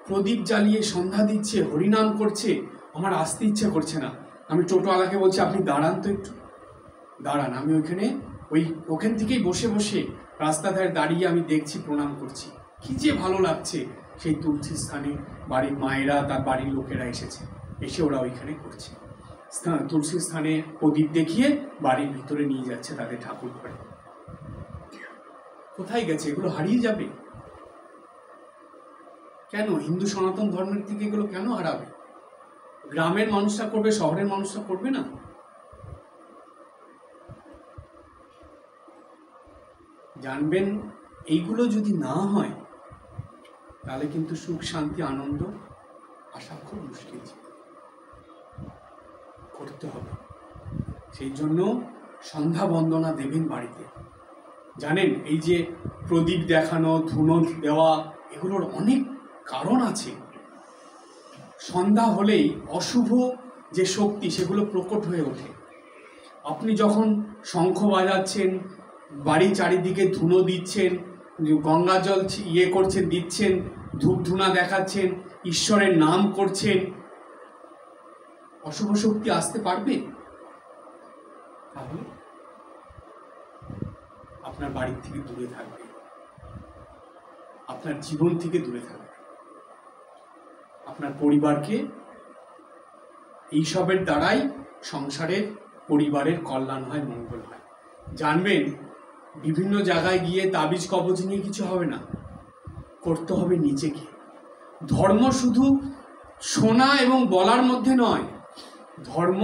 [SPEAKER 1] প্রদীপ জ্বালিয়ে সন্ধ্যা দিচ্ছে, হরিনাম করছে। আমার আসতে ইচ্ছে করছে না। আমি টোটোওয়ালাকে বলছি আপনি দাঁড়ান তো, একটু দাঁড়ান। আমি ওখান থেকেই বসে বসে রাস্তার ধারে দাঁড়িয়ে আমি দেখছি, প্রণাম করছি। কি যে ভালো লাগছে। সেই তুলসী স্থানে বাড়ির মায়েরা, তার বাড়ির লোকেরা এসেছে, এসে ওরা ওইখানে করছে। তুলসী স্থানে প্রদীপ দেখিয়ে বাড়ির ভিতরে নিয়ে যাচ্ছে তাদের ঠাকুর ঘরে। কোথায় গেছে? এগুলো হারিয়ে যাবে কেন? হিন্দু সনাতন ধর্মের থেকে এগুলো কেন হারাবে? গ্রামের মানুষরা করবে, শহরের মানুষরা করবে না? জানবেন এইগুলো যদি না হয় তাহলে কিন্তু সুখ শান্তি আনন্দ আসা খুব মুশকিল। করতে হবে। সেই জন্য সন্ধ্যা বন্দনা দেবেন বাড়িতে। জানেন এই যে প্রদীপ দেখানো, ধুনো দেওয়া, এগুলোর অনেক কারণ আছে। সন্ধ্যা হলেই অশুভ যে শক্তি সেগুলো প্রকট হয়ে ওঠে। আপনি যখন শঙ্খ বাজাচ্ছেন, বাড়ি চারিদিকে ধুনো দিচ্ছেন, গঙ্গা জল করছেন, দিচ্ছেন, ধূপ ধুনা দেখাচ্ছেন, ঈশ্বরের নাম করছেন, অশুভ শক্তি আসতে পারবে? তাহলে আপনার বাড়ির থেকে দূরে থাকবে, আপনার জীবন থেকে দূরে থাকবে। আপনার পরিবারকে এইসবের দ্বারাই সংসারের, পরিবারের কল্যাণ হয়, মঙ্গল হয়। জানবেন বিভিন্ন জায়গায় গিয়ে তাবিজ কবজ নিয়ে কিছু হবে না, করতে হবে নিজেকে। ধর্ম শুধু শোনা এবং বলার মধ্যে নয়, ধর্ম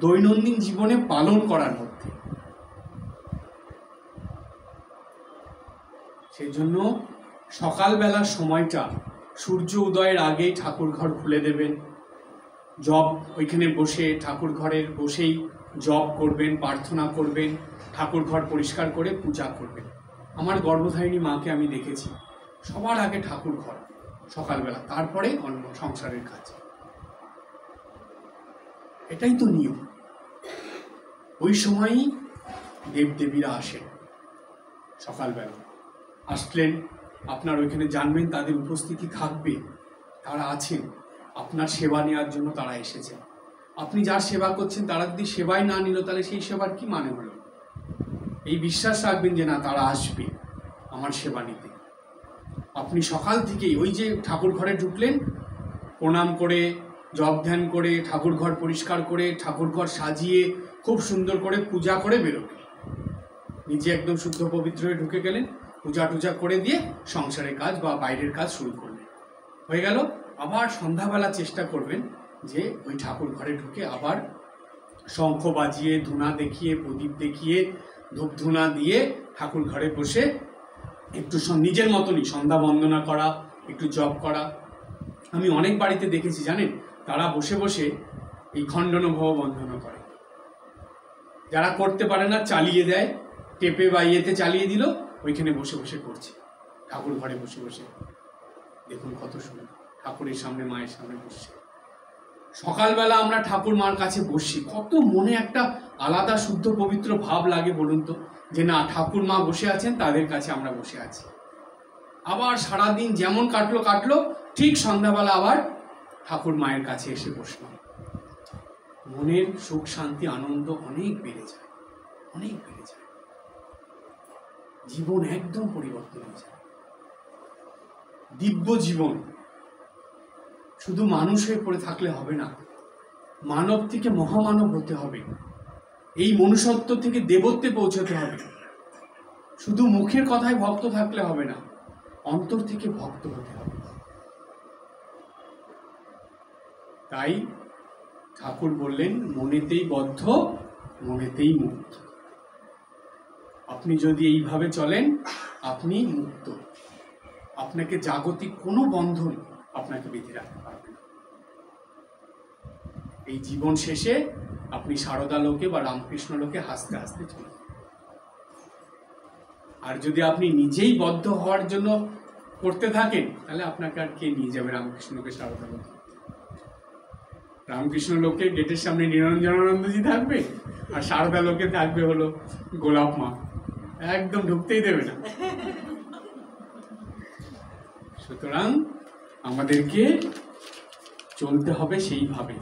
[SPEAKER 1] দৈনন্দিন জীবনে পালন করার মধ্যে। সেই জন্য সকালবেলার সময়টা সূর্য উদয়ের আগেই ঠাকুর ঘর খুলে দেবেন। জপ ওইখানে বসে, ঠাকুর ঘরের বসেই জপ করবেন, প্রার্থনা করবেন, ঠাকুর ঘর পরিষ্কার করে পূজা করবেন। আমার গর্ভধারিণী মাকে আমি দেখেছি, সবার আগে ঠাকুর ঘর সকালবেলা, তারপরে অন্য সংসারের কাজ। এটাই তো নিয়ম। ওই সময়ই দেবদেবীরা আসেন। সকালবেলা আসলেন, আপনার ওইখানে জানবেন তাদের উপস্থিতি থাকবে, তারা আছেন, আপনার সেবা নেওয়ার জন্য তারা এসেছেন। আপনি যার সেবা করছেন তারা যদি সেবাই না নিল, তাহলে সেই সেবার কি মানে হলো? এই বিশ্বাস রাখবেন যে না, তারা আসবে আমার সেবা নিতে। আপনি সকাল থেকেই ওই যে ঠাকুর ঘরে ঢুকলেন, প্রণাম করে, জপ ধ্যান করে, ঠাকুর ঘর পরিষ্কার করে, ঠাকুর ঘর সাজিয়ে খুব সুন্দর করে পূজা করে বেরোবেন। নিজে একদম শুদ্ধ পবিত্র হয়ে ঢুকে গেলেন, পূজা টুজা করে দিয়ে সংসারের কাজ বা বাইরের কাজ শুরু করলেন, হয়ে গেল। আবার সন্ধ্যাবেলা চেষ্টা করবেন যে ওই ঠাকুর ঘরে ঢুকে আবার শঙ্খ বাজিয়ে, ধুনা দেখিয়ে, প্রদীপ দেখিয়ে, ধূপ ধুনা দিয়ে ঠাকুর ঘরে বসে একটু নিজের মতনই সন্ধ্যা বন্দনা করা, একটু জপ করা। আমি অনেক বাড়িতে দেখেছি জানেন, তারা বসে বসে এই খণ্ডন ভব বন্দনা করে। যারা করতে পারে না চালিয়ে দেয়, টেপে বা ইয়েতে চালিয়ে দিল, ওইখানে বসে বসে করছে, ঠাকুর ঘরে বসে বসে। দেখুন কত সুন্দর, ঠাকুরের সামনে, মায়ের সামনে বসছে। সকালবেলা আমরা ঠাকুর মার কাছে বসি, কত মনে একটা আলাদা শুদ্ধ পবিত্র ভাব লাগে বলুন তো, যে না ঠাকুর মা বসে আছেন, তাদের কাছে আমরা বসে আছি। আবার সারাদিন যেমন কাটলো, ঠিক সন্ধ্যাবেলা আবার ঠাকুর মায়ের কাছে এসে বসলাম। মনের সুখ শান্তি আনন্দ অনেক বেড়ে যায়, অনেক বেড়ে যায়। জীবন একদম পরিবর্তন হয়ে যায়, দিব্য জীবন। শুধু মানুষ হয়ে পড়ে থাকলে হবে না, মানব থেকে মহামানব হতে হবে, এই মনুষ্যত্ব থেকে দেবত্বে পৌঁছতে হবে। শুধু মুখের কথায় ভক্ত থাকলে হবে না, অন্তর থেকে ভক্ত হতে হবে। তাই ঠাকুর বললেন, মনেতেই বদ্ধ, মনেতেই মুক্ত। আপনি যদি এইভাবে চলেন, আপনি মুক্ত। আপনাকে জাগতিক কোনো বন্ধন আপনাকে বেঁধে রাখতে পারবে না। এই জীবন শেষে আপনি সারদা লোকে বা রামকৃষ্ণ লোকে হাসতে হাসতে চলেন। আর যদি আপনি নিজেই বদ্ধ হওয়ার জন্য করতে থাকেন, তাহলে আপনাকে আর কে নিয়ে যাবে রামকৃষ্ণকে, সারদা লোকে? রামকৃষ্ণ লোকে গেটের সামনে নিরঞ্জনানন্দজি থাকবে, আর সারদা লোকে থাকবে হলো গোলাপ মা, একদম ঢুকতেই দেবে না। সুতরাং আমাদেরকে চলতে হবে সেইভাবে,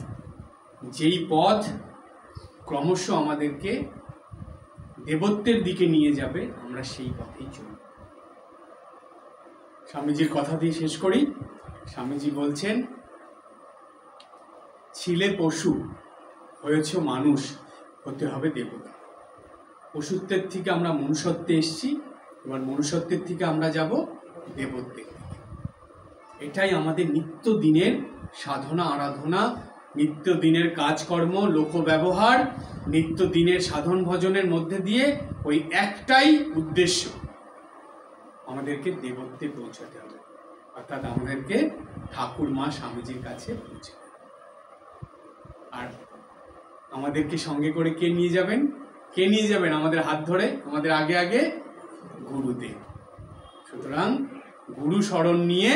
[SPEAKER 1] যেই পথ ক্রমশ আমাদেরকে দেবত্বের দিকে নিয়ে যাবে, আমরা সেই পথেই চলব। স্বামীজির কথা দিয়ে শেষ করি। স্বামীজি বলছেন, ছিলে পশু, হয়েছ মানুষ, হতে হবে দেবতা। পশুত্বের থেকে আমরা মনুষ্যত্বে এসেছি, এবার মনুষ্যত্বের থেকে আমরা যাব দেবত্বে। এটাই আমাদের নিত্যদিনের সাধনা আরাধনা, নিত্যদিনের কাজকর্ম, লোকব্যবহার, নিত্যদিনের সাধন ভজনের মধ্যে দিয়ে ওই একটাই উদ্দেশ্য, আমাদেরকে দেবত্বে পৌঁছাতে হবে, অর্থাৎ আমাদেরকে ঠাকুর মা স্বামীজির কাছে পৌঁছাতে। আর আমাদেরকে সঙ্গে করে কে নিয়ে যাবেন? কে নিয়ে যাবেন আমাদের হাত ধরে? আমাদের আগে আগে গুরুদেব। সুতরাং গুরু শরণ নিয়ে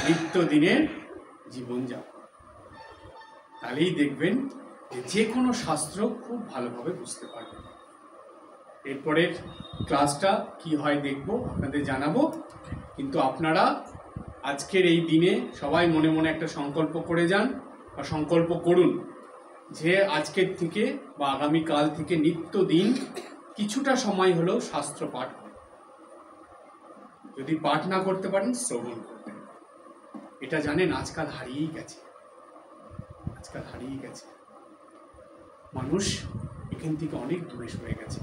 [SPEAKER 1] নিত্যদিনের জীবনযাপন, তাহলেই দেখবেন যে কোনো শাস্ত্র খুব ভালোভাবে বুঝতে পারবেন। এরপরের ক্লাসটা কি হয় দেখব, আপনাদের জানাবো। কিন্তু আপনারা আজকের এই দিনে সবাই মনে মনে একটা সংকল্প করে যান, বা সংকল্প করুন যে আজকের থেকে বা আগামীকাল থেকে নিত্যদিন কিছুটা সময় হলেও শাস্ত্র পাঠ করুন। যদি পাঠ না করতে পারেন, শ্রবণ করবেন। এটা জানেন আজকাল হারিয়েই গেছে, আজকাল হারিয়ে গেছে। মানুষ এখান থেকে অনেক দূরে সরে গেছে,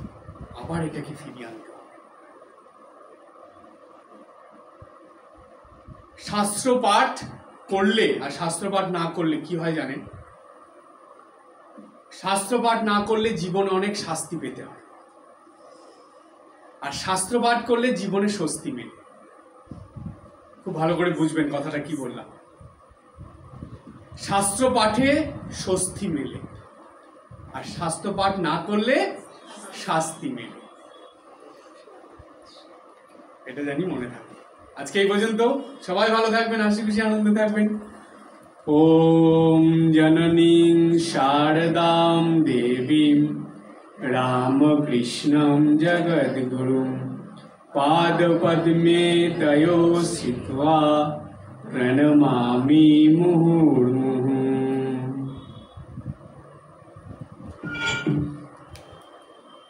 [SPEAKER 1] আবার এটাকে ফিরিয়ে আনতে হবে। শাস্ত্র পাঠ করলে আর শাস্ত্র পাঠ না করলে কি হয় জানেন? শাস্ত্র পাঠ না করলে জীবনে অনেক শাস্তি পেতে হয়, আর শাস্ত্র পাঠ করলে জীবনে স্বস্তি মেলে। খুব ভালো করে বুঝবেন কথাটা কি বললাম। শাস্ত্র পাঠে স্বস্তি মেলে, আর শাস্ত্র পাঠ না করলে শাস্তি মেলে। এটা জানি মনে থাকে। আজকে এই পর্যন্ত, সবাই ভালো থাকবেন, হাসি খুশি আনন্দ থাকবেন। ওম জননীং শারদাম দেবীম রামকৃষ্ণম জগদ্গুরুম পাদপদ্মে তয়ো স্থিত্বা প্রণমামি মুহুর্মুহুঃ।